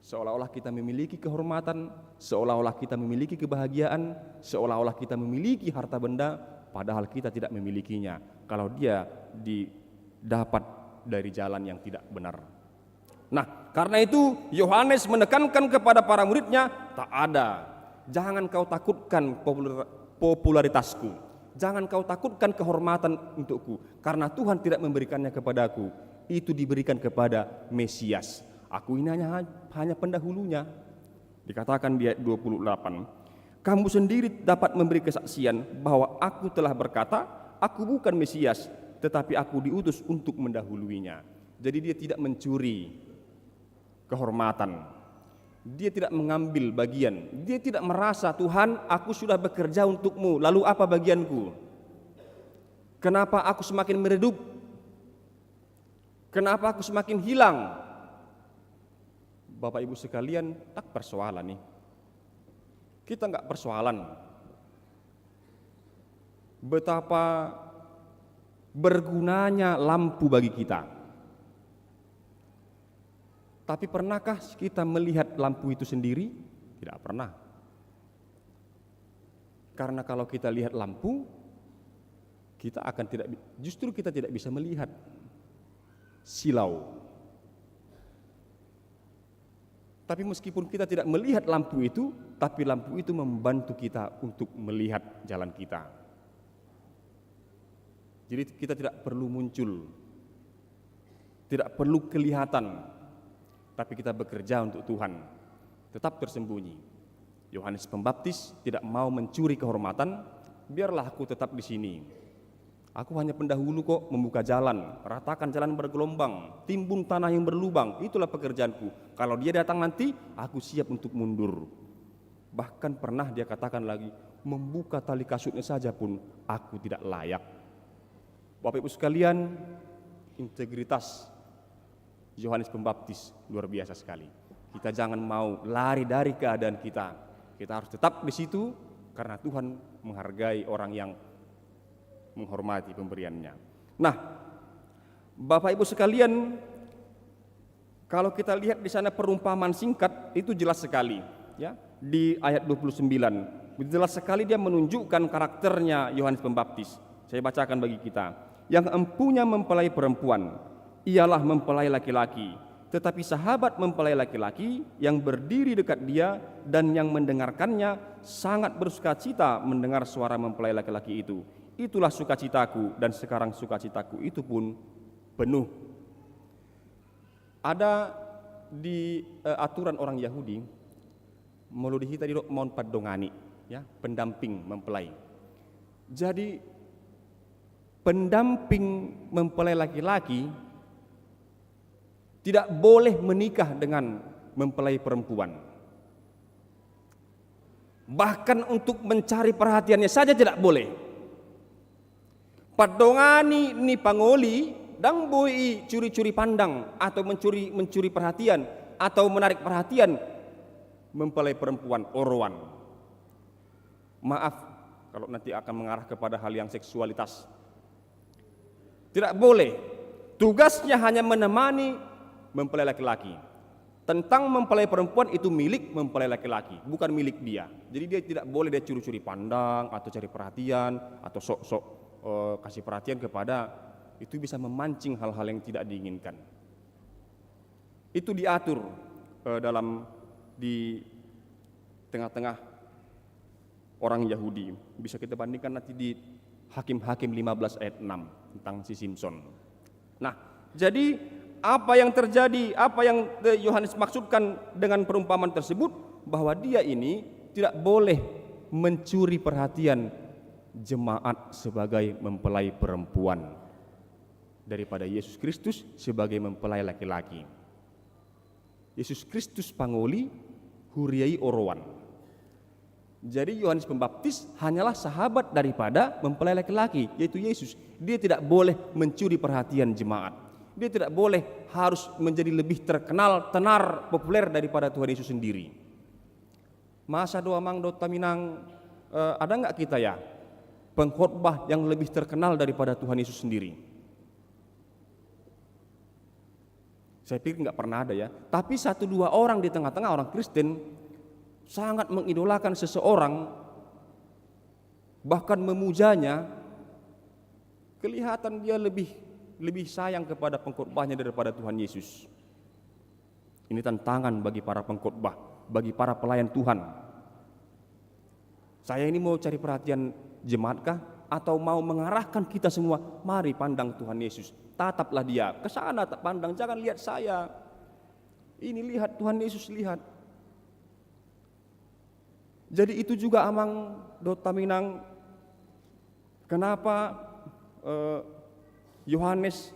Seolah-olah kita memiliki kehormatan, seolah-olah kita memiliki kebahagiaan, seolah-olah kita memiliki harta benda, padahal kita tidak memilikinya. Kalau dia didapat dari jalan yang tidak benar. Nah, karena itu Yohanes menekankan kepada para muridnya, tak ada. Jangan kau takutkan popularitasku. Jangan kau takutkan kehormatan untukku, karena Tuhan tidak memberikannya kepadaku. Itu diberikan kepada Mesias. Aku ini hanya pendahulunya. Dikatakan di ayat 28, kamu sendiri dapat memberi kesaksian bahwa aku telah berkata, aku bukan Mesias, tetapi aku diutus untuk mendahuluinya. Jadi dia tidak mencuri kehormatan. Dia tidak mengambil bagian. Dia tidak merasa, Tuhan, aku sudah bekerja untukmu, lalu apa bagianku? Kenapa aku semakin meredup? Kenapa aku semakin hilang? Bapak Ibu sekalian, tak persoalan nih. Kita enggak persoalan betapa bergunanya lampu bagi kita. Tapi pernahkah kita melihat lampu itu sendiri? Tidak pernah. Karena kalau kita lihat lampu, kita akan justru kita tidak bisa melihat silau. Tapi meskipun kita tidak melihat lampu itu, tapi lampu itu membantu kita untuk melihat jalan kita. Jadi kita tidak perlu muncul, tidak perlu kelihatan, tapi kita bekerja untuk Tuhan, tetap tersembunyi. Yohanes Pembaptis tidak mau mencuri kehormatan, biarlah aku tetap di sini. Aku hanya pendahulu kok, membuka jalan, ratakan jalan bergelombang, timbun tanah yang berlubang, itulah pekerjaanku. Kalau dia datang nanti, aku siap untuk mundur. Bahkan pernah dia katakan lagi, membuka tali kasutnya saja pun aku tidak layak. Bapak Ibu sekalian, integritas Yohanes Pembaptis luar biasa sekali. Kita jangan mau lari dari keadaan kita. Kita harus tetap di situ karena Tuhan menghargai orang yang menghormati pemberiannya. Nah, Bapak Ibu sekalian, kalau kita lihat di sana perumpamaan singkat itu jelas sekali, ya. Di ayat 29, jelas sekali dia menunjukkan karakternya Yohanes Pembaptis. Saya bacakan bagi kita. Yang empunya mempelai perempuan, ialah mempelai laki-laki. Tetapi sahabat mempelai laki-laki yang berdiri dekat dia dan yang mendengarkannya sangat bersukacita mendengar suara mempelai laki-laki itu. Itulah sukacitaku, dan sekarang sukacitaku itu pun penuh. Ada di aturan orang Yahudi, mulu dihita di mon padongani, ya, pendamping mempelai. Jadi pendamping mempelai laki-laki tidak boleh menikah dengan mempelai perempuan. Bahkan untuk mencari perhatiannya saja tidak boleh. Padongani ni pangoli dang boi curi-curi pandang atau mencuri perhatian atau menarik perhatian mempelai perempuan orowan. Maaf kalau nanti akan mengarah kepada hal yang seksualitas. Tidak boleh. Tugasnya hanya menemani mempelai laki-laki. Tentang mempelai perempuan itu milik mempelai laki-laki, bukan milik dia. Jadi dia tidak boleh dia curi-curi pandang atau cari perhatian atau sok-sok kasih perhatian kepada, itu bisa memancing hal-hal yang tidak diinginkan. Itu diatur di tengah-tengah orang Yahudi. Bisa kita bandingkan nanti di Hakim-Hakim 15 ayat 6 tentang si Simpson. Nah, jadi apa yang terjadi, apa yang Yohanes maksudkan dengan perumpamaan tersebut, bahwa dia ini tidak boleh mencuri perhatian jemaat sebagai mempelai perempuan daripada Yesus Kristus sebagai mempelai laki-laki. Yesus Kristus pangoli, huriai orowan. Jadi Yohanes Pembaptis hanyalah sahabat daripada mempelai laki-laki, yaitu Yesus. Dia tidak boleh mencuri perhatian jemaat. Dia tidak boleh harus menjadi lebih terkenal, tenar, populer daripada Tuhan Yesus sendiri. Masa doa mang do taminang, ada nggak kita ya pengkhotbah yang lebih terkenal daripada Tuhan Yesus sendiri? Saya pikir nggak pernah ada ya. Tapi 1-2 orang di tengah-tengah orang Kristen sangat mengidolakan seseorang, bahkan memujanya. Kelihatan dia lebih sayang kepada pengkhotbahnya daripada Tuhan Yesus. Ini tantangan bagi para pengkhotbah, bagi para pelayan Tuhan. Saya ini mau cari perhatian jemaatkah atau mau mengarahkan kita semua? Mari pandang Tuhan Yesus, tataplah dia ke sana, pandang, jangan lihat saya. Ini lihat Tuhan Yesus, lihat. Jadi itu juga amang dotaminang kenapa Yohanes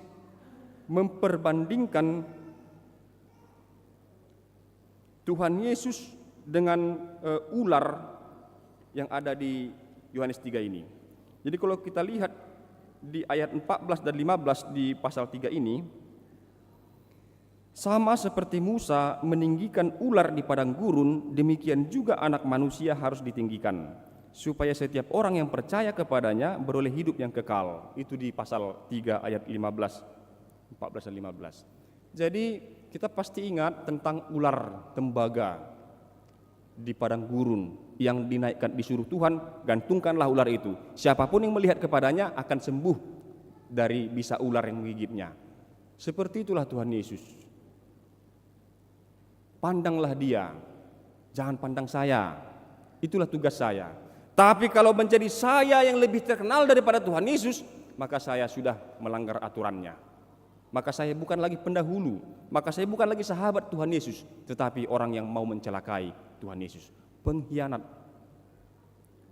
memperbandingkan Tuhan Yesus dengan ular yang ada di Yohanes 3 ini. Jadi kalau kita lihat di ayat 14 dan 15 di pasal 3 ini, sama seperti Musa meninggikan ular di padang gurun, demikian juga anak manusia harus ditinggikan, supaya setiap orang yang percaya kepadanya beroleh hidup yang kekal. Itu di pasal 3 ayat 15, 14 dan 15. Jadi kita pasti ingat tentang ular tembaga di padang gurun yang dinaikkan, disuruh Tuhan, gantungkanlah ular itu. Siapapun yang melihat kepadanya akan sembuh dari bisa ular yang menggigitnya. Seperti itulah Tuhan Yesus. Pandanglah dia, jangan pandang saya. Itulah tugas saya. Tapi kalau menjadi saya yang lebih terkenal daripada Tuhan Yesus, maka saya sudah melanggar aturannya. Maka saya bukan lagi pendahulu, maka saya bukan lagi sahabat Tuhan Yesus, tetapi orang yang mau mencelakai Tuhan Yesus, pengkhianat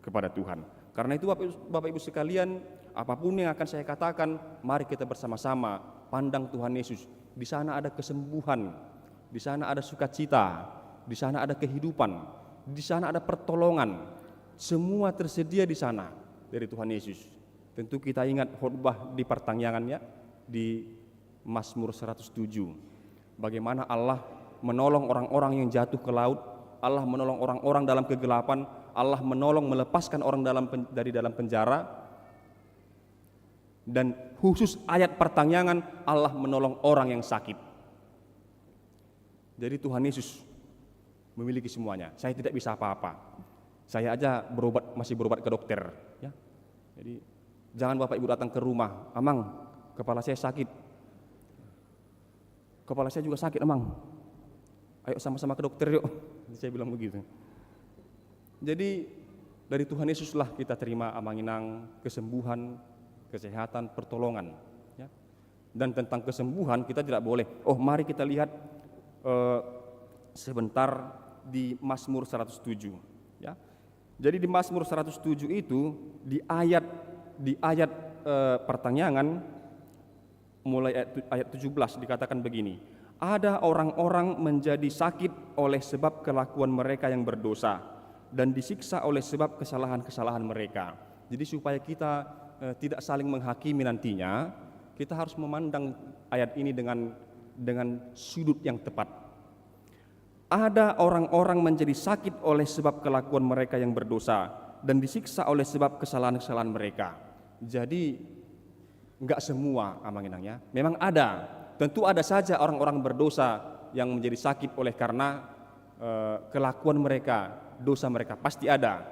kepada Tuhan. Karena itu Bapak Ibu sekalian, apapun yang akan saya katakan, mari kita bersama-sama pandang Tuhan Yesus. Di sana ada kesembuhan, di sana ada sukacita, di sana ada kehidupan, di sana ada pertolongan. Semua tersedia di sana dari Tuhan Yesus. Tentu kita ingat khotbah di pertanyaan di Mazmur 107. Bagaimana Allah menolong orang-orang yang jatuh ke laut, Allah menolong orang-orang dalam kegelapan, Allah menolong melepaskan orang dari dalam penjara. Dan khusus ayat pertanyaan, Allah menolong orang yang sakit. Jadi Tuhan Yesus memiliki semuanya. Saya tidak bisa apa-apa. Saya aja masih berobat ke dokter. Ya. Jadi jangan Bapak Ibu datang ke rumah, Amang, kepala saya sakit. Kepala saya juga sakit, Amang. Ayo sama-sama ke dokter yuk. Saya bilang begitu. Jadi dari Tuhan Yesuslah kita terima amanginang, kesembuhan, kesehatan, pertolongan. Ya. Dan tentang kesembuhan kita tidak boleh. Mari kita lihat sebentar di Mazmur 107. Ya. Jadi di Mazmur 107 itu di ayat pertanyaan mulai ayat 17 dikatakan begini. Ada orang-orang menjadi sakit oleh sebab kelakuan mereka yang berdosa dan disiksa oleh sebab kesalahan-kesalahan mereka. Jadi supaya kita tidak saling menghakimi nantinya, kita harus memandang ayat ini dengan sudut yang tepat. Ada orang-orang menjadi sakit oleh sebab kelakuan mereka yang berdosa dan disiksa oleh sebab kesalahan-kesalahan mereka. Jadi enggak semua amanginangnya, memang ada. Tentu ada saja orang-orang berdosa yang menjadi sakit oleh karena kelakuan mereka, dosa mereka, pasti ada.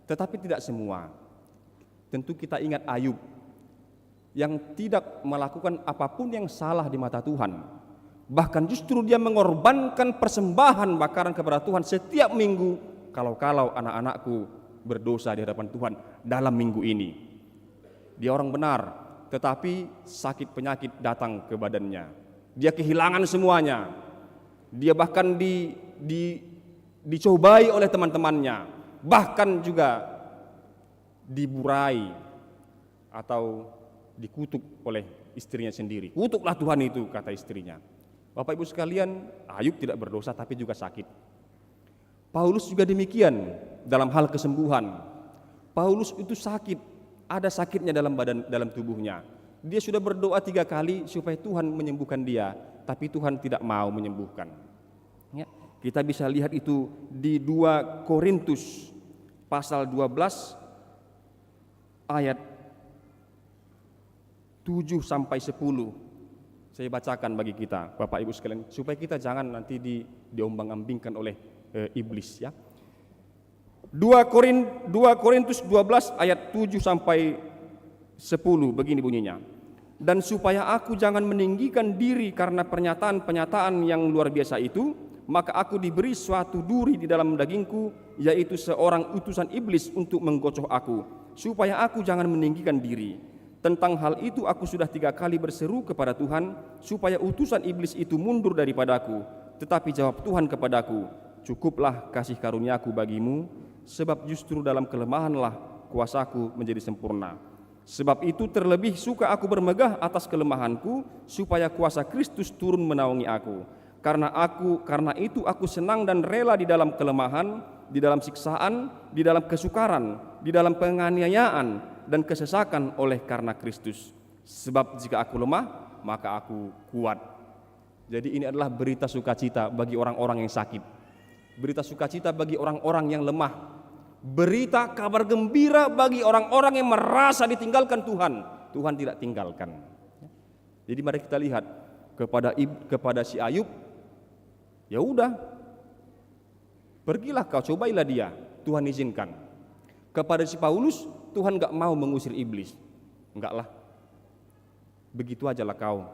Tetapi tidak semua. Tentu kita ingat Ayub yang tidak melakukan apapun yang salah di mata Tuhan. Bahkan justru dia mengorbankan persembahan bakaran kepada Tuhan setiap minggu kalau anak-anakku berdosa di hadapan Tuhan dalam minggu ini. Dia orang benar, tetapi sakit penyakit datang ke badannya. Dia kehilangan semuanya. Dia bahkan dicobai oleh teman-temannya, bahkan juga diburai atau dikutuk oleh istrinya sendiri. Kutuklah Tuhan itu, kata istrinya. Bapak Ibu sekalian, Ayub tidak berdosa tapi juga sakit. Paulus juga demikian dalam hal kesembuhan. Paulus itu sakit, ada sakitnya dalam tubuhnya. Dia sudah berdoa 3 kali supaya Tuhan menyembuhkan dia, tapi Tuhan tidak mau menyembuhkan. Ya, kita bisa lihat itu di 2 Korintus pasal 12 ayat 7 sampai 10. Saya bacakan bagi kita, Bapak Ibu sekalian, supaya kita jangan nanti diombang-ambingkan oleh iblis, ya. 2 Korintus 12 ayat 7 sampai 10 begini bunyinya. Dan supaya aku jangan meninggikan diri karena pernyataan-pernyataan yang luar biasa itu, maka aku diberi suatu duri di dalam dagingku, yaitu seorang utusan iblis untuk menggocoh aku, supaya aku jangan meninggikan diri. Tentang hal itu aku sudah 3 kali berseru kepada Tuhan, supaya utusan iblis itu mundur daripadaku. Tetapi jawab Tuhan kepadaku, cukuplah kasih karuniaku bagimu, sebab justru dalam kelemahanlah kuasaku menjadi sempurna. Sebab itu terlebih suka aku bermegah atas kelemahanku, supaya kuasa Kristus turun menaungi aku. Karena itu aku senang dan rela di dalam kelemahan, di dalam siksaan, di dalam kesukaran, di dalam penganiayaan dan kesesakan oleh karena Kristus. Sebab jika aku lemah, maka aku kuat. Jadi ini adalah berita sukacita bagi orang-orang yang sakit. Berita sukacita bagi orang-orang yang lemah. Berita kabar gembira bagi orang-orang yang merasa ditinggalkan Tuhan. Tuhan tidak tinggalkan. Jadi mari kita lihat kepada si Ayub. Ya udah, pergilah kau, cobailah dia, Tuhan izinkan. Kepada si Paulus, Tuhan gak mau mengusir iblis. Enggak lah, begitu ajalah kau,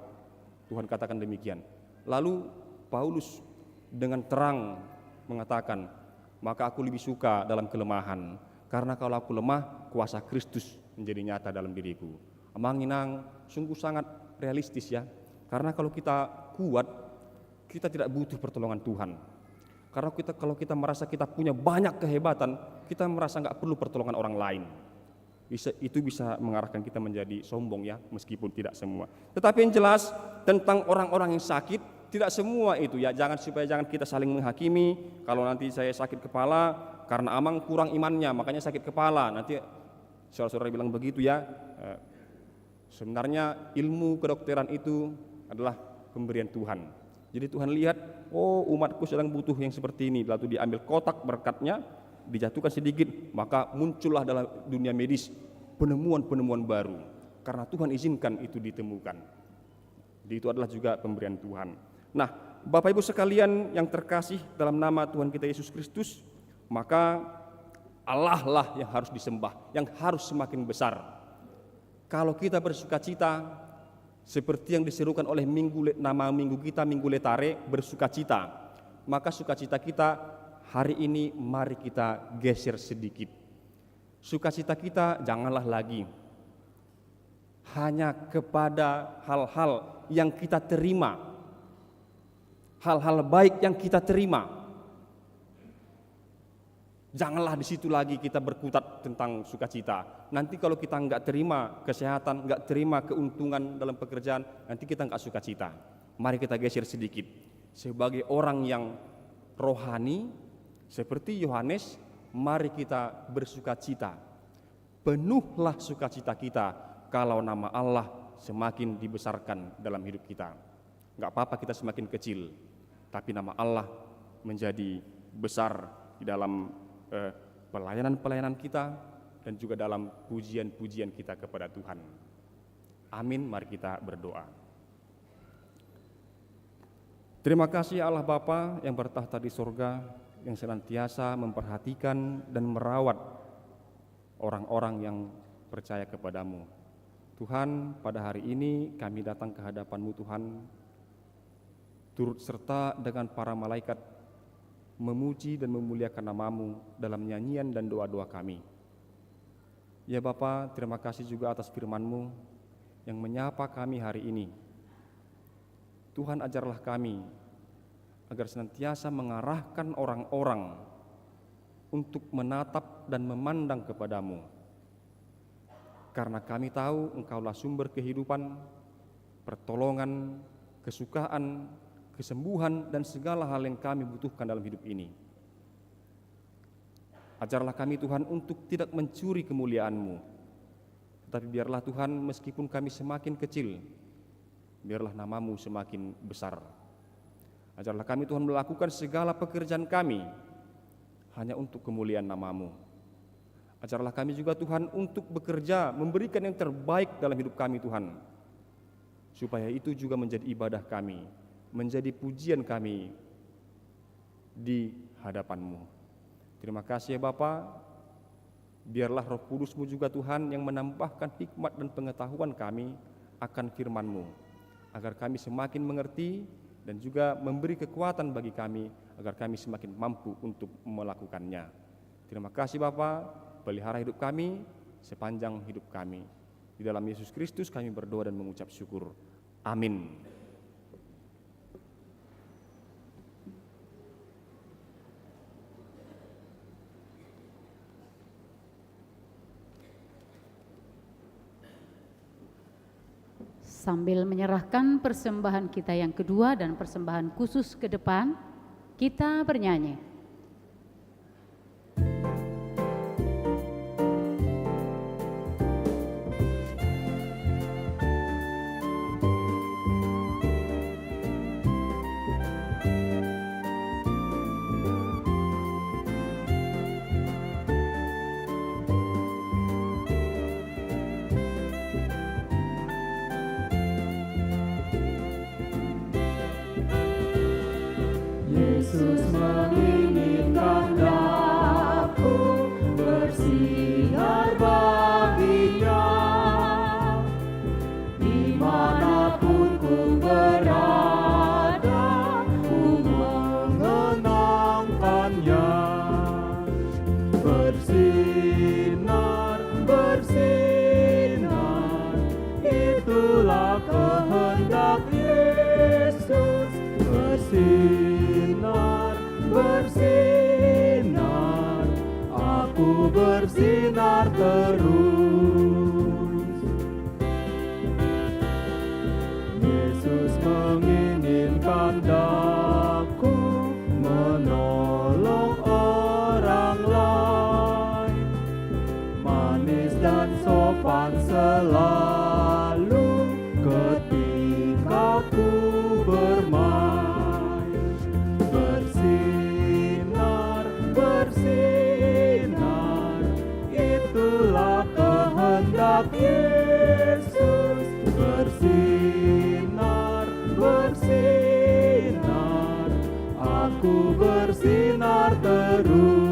Tuhan katakan demikian. Lalu Paulus dengan terang mengatakan, maka aku lebih suka dalam kelemahan, karena kalau aku lemah, kuasa Kristus menjadi nyata dalam diriku. Amanginang sungguh sangat realistis, ya, karena kalau kita kuat, kita tidak butuh pertolongan Tuhan. Karena kalau kita merasa kita punya banyak kehebatan, kita merasa nggak perlu pertolongan orang lain. Itu bisa mengarahkan kita menjadi sombong, ya, meskipun tidak semua. Tetapi yang jelas tentang orang-orang yang sakit, tidak semua itu, ya. Supaya jangan kita saling menghakimi. Kalau nanti saya sakit kepala, karena Amang kurang imannya, makanya sakit kepala. Nanti saudara-saudara bilang begitu ya. Sebenarnya ilmu kedokteran itu adalah pemberian Tuhan. Jadi Tuhan lihat, oh umatku sedang butuh yang seperti ini, lalu diambil kotak berkatnya, dijatuhkan sedikit, maka muncullah dalam dunia medis penemuan-penemuan baru. Karena Tuhan izinkan itu ditemukan. Jadi itu adalah juga pemberian Tuhan. Nah, Bapak Ibu sekalian yang terkasih dalam nama Tuhan kita Yesus Kristus, maka Allah lah yang harus disembah, yang harus semakin besar. Kalau kita bersukacita, seperti yang diserukan oleh nama minggu kita, Minggu Letare, bersukacita, maka sukacita kita hari ini mari kita geser sedikit. Sukacita kita janganlah lagi hanya kepada hal-hal yang kita terima, hal-hal baik yang kita terima. Janganlah di situ lagi kita berkutat tentang sukacita. Nanti kalau kita enggak terima kesehatan, enggak terima keuntungan dalam pekerjaan, nanti kita enggak sukacita. Mari kita geser sedikit. Sebagai orang yang rohani, seperti Yohanes, mari kita bersukacita. Penuhlah sukacita kita kalau nama Allah semakin dibesarkan dalam hidup kita. Enggak apa-apa kita semakin kecil, tapi nama Allah menjadi besar di dalam pelayanan-pelayanan kita dan juga dalam pujian-pujian kita kepada Tuhan. Amin, mari kita berdoa. Terima kasih Allah Bapa yang bertahta di sorga, yang senantiasa memperhatikan dan merawat orang-orang yang percaya kepadamu. Tuhan, pada hari ini kami datang ke hadapan-Mu Tuhan, turut serta dengan para malaikat memuji dan memuliakan nama-Mu dalam nyanyian dan doa-doa kami. Ya Bapa, terima kasih juga atas firman-Mu yang menyapa kami hari ini. Tuhan, ajarlah kami agar senantiasa mengarahkan orang-orang untuk menatap dan memandang kepadamu. Karena kami tahu Engkaulah sumber kehidupan, pertolongan, kesukaan, kesembuhan, dan segala hal yang kami butuhkan dalam hidup ini. Ajarlah kami Tuhan untuk tidak mencuri kemuliaan-Mu, tetapi biarlah Tuhan meskipun kami semakin kecil, biarlah nama-Mu semakin besar. Ajarlah kami Tuhan melakukan segala pekerjaan kami hanya untuk kemuliaan nama-Mu. Ajarlah kami juga Tuhan untuk bekerja, memberikan yang terbaik dalam hidup kami Tuhan, supaya itu juga menjadi ibadah kami, menjadi pujian kami di hadapan-Mu. Terima kasih ya Bapa. Biarlah Roh Kudus-Mu juga Tuhan yang menambahkan hikmat dan pengetahuan kami akan firman-Mu, agar kami semakin mengerti dan juga memberi kekuatan bagi kami, agar kami semakin mampu untuk melakukannya. Terima kasih Bapa, pelihara hidup kami sepanjang hidup kami. Di dalam Yesus Kristus kami berdoa dan mengucap syukur. Amin. Sambil menyerahkan persembahan kita yang kedua dan persembahan khusus ke depan, kita bernyanyi. Yesus menginginkan daku bersinar baginya, dimanapun ku berada, ku mengenangkannya. Bersinar, bersinar, itulah kehendak Yesus. Bersinar, bersinar, aku bersinar terus. Yesus menginginkan daku menolong orang lain. sopan selalu ketika ku bermain. Bersinar, bersinar, itulah kehendak Yesus. Bersinar, bersinar, aku bersinar terus.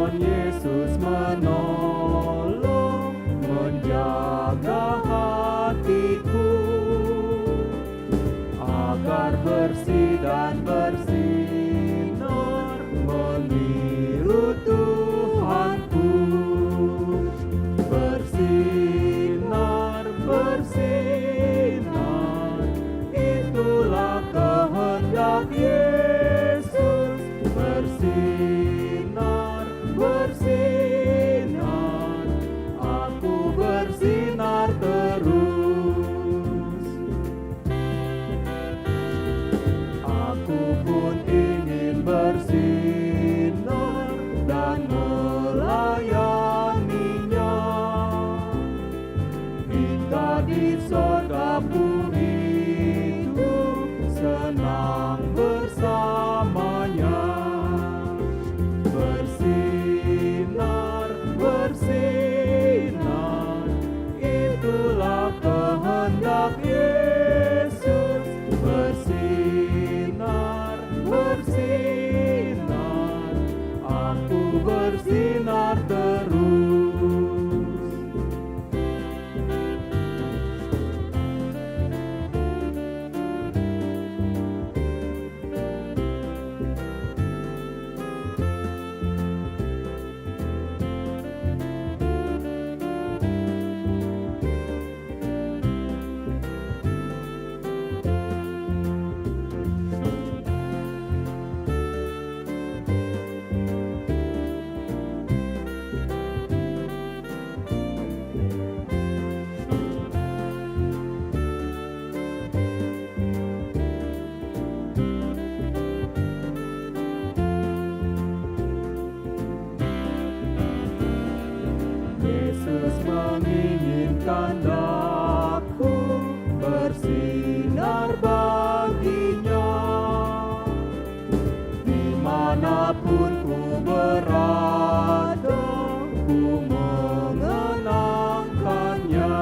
Yesus menolong, menjaga hatiku agar bersih dan bersinar meniru Tuhanku. Bersinar, bersinar, itulah kehendak Yesus. Bersinar, bersinar, aku bersinar terus. Aku pun ingin bersinar dan melayaninya, hingga di sorga pun hidup senang bersamanya. Bersinar, bersinar, itulah kehendak Yesus. Bersinar, bersinar, aku bersinar terus. Yesus menginginkan aku bersinar baginya, dimanapun ku berada, ku mengenangkannya.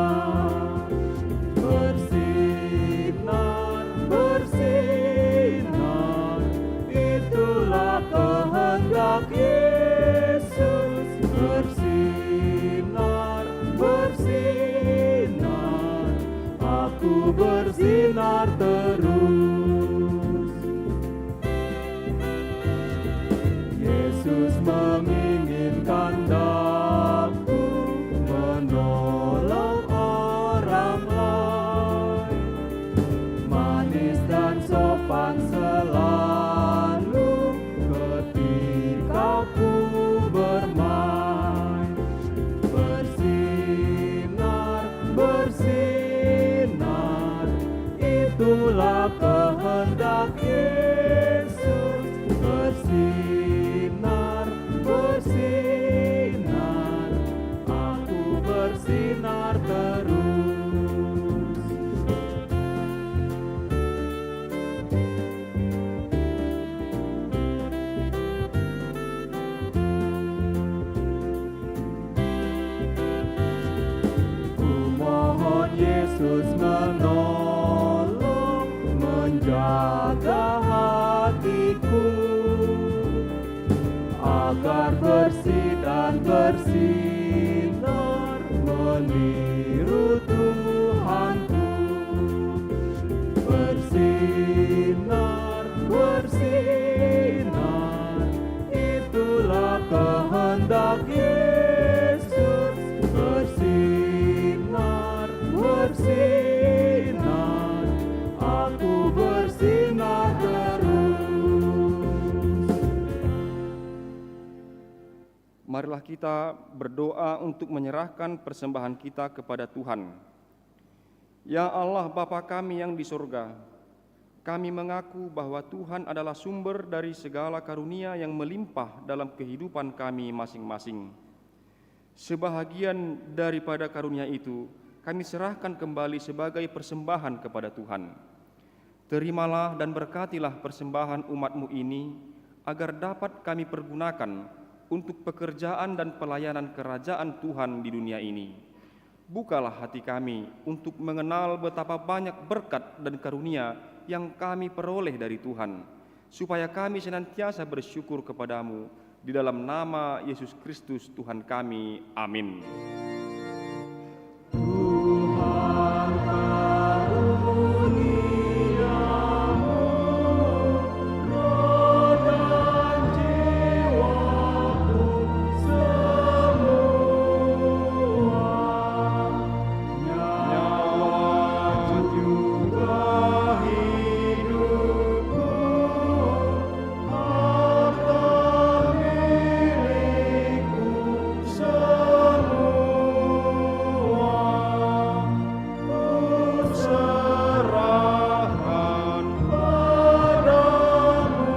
Bersinar, bersinar, itulah kehendak Yesus. Bersinar, bersinar, aku bersinar terus. Yesus menginginkan daku menolong orang lain, manis dan sopan selalu ketika ku bermain. Bersinar, bersinar, itulah kehendak Yesus. Bersinar, bersinar, aku bersinar terus. Ku mohon Yesus menolong, menjaga hatiku agar bersih dan bersinar meniru Tuhanku. Bersinar, bersinar, itulah kehendak Yesus. Bersinar, bersinar, aku bersinar terus. Marilah kita berdoa untuk menyerahkan persembahan kita kepada Tuhan. Ya Allah Bapa kami yang di surga, kami mengaku bahwa Tuhan adalah sumber dari segala karunia yang melimpah dalam kehidupan kami masing-masing. Sebahagian daripada karunia itu kami serahkan kembali sebagai persembahan kepada Tuhan. Terimalah dan berkatilah persembahan umat-Mu ini, agar dapat kami pergunakan untuk pekerjaan dan pelayanan kerajaan Tuhan di dunia ini. Bukalah hati kami untuk mengenal betapa banyak berkat dan karunia yang kami peroleh dari Tuhan, supaya kami senantiasa bersyukur kepadamu di dalam nama Yesus Kristus Tuhan kami. Amin. Tuhan karuniamu, roh dan jiwaku semua, nyawa juga hidupku, harta milikku semua, ku serahkan padamu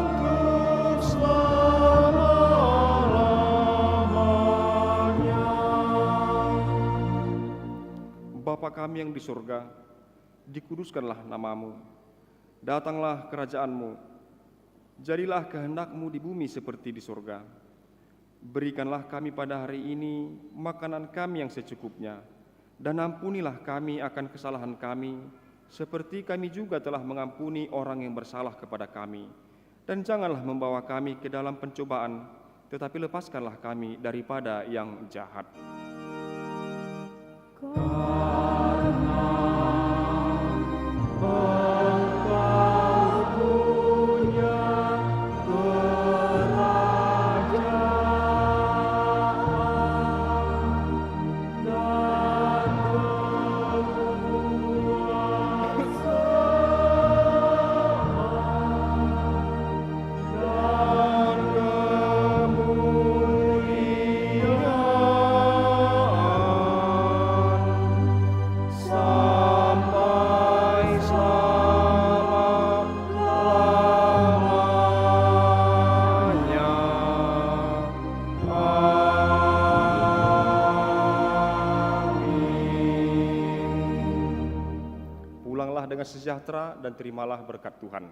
untuk selama-lamanya. Bapa kami yang di surga, dikuduskanlah namamu. Datanglah kerajaan-Mu. Jadilah kehendak-Mu di bumi seperti di surga. Berikanlah kami pada hari ini makanan kami yang secukupnya, dan ampunilah kami akan kesalahan kami, seperti kami juga telah mengampuni orang yang bersalah kepada kami. Dan janganlah membawa kami ke dalam pencobaan, tetapi lepaskanlah kami daripada yang jahat. Pulanglah dengan sejahtera dan terimalah berkat Tuhan.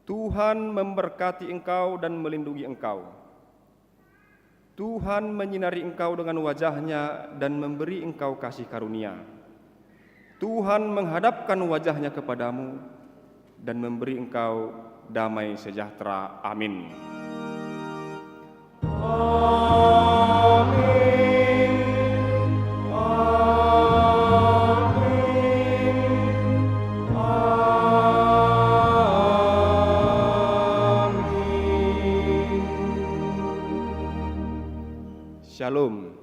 Tuhan memberkati engkau dan melindungi engkau. Tuhan menyinari engkau dengan wajah-Nya dan memberi engkau kasih karunia. Tuhan menghadapkan wajah-Nya kepadamu dan memberi engkau damai sejahtera. Amin. Shalom.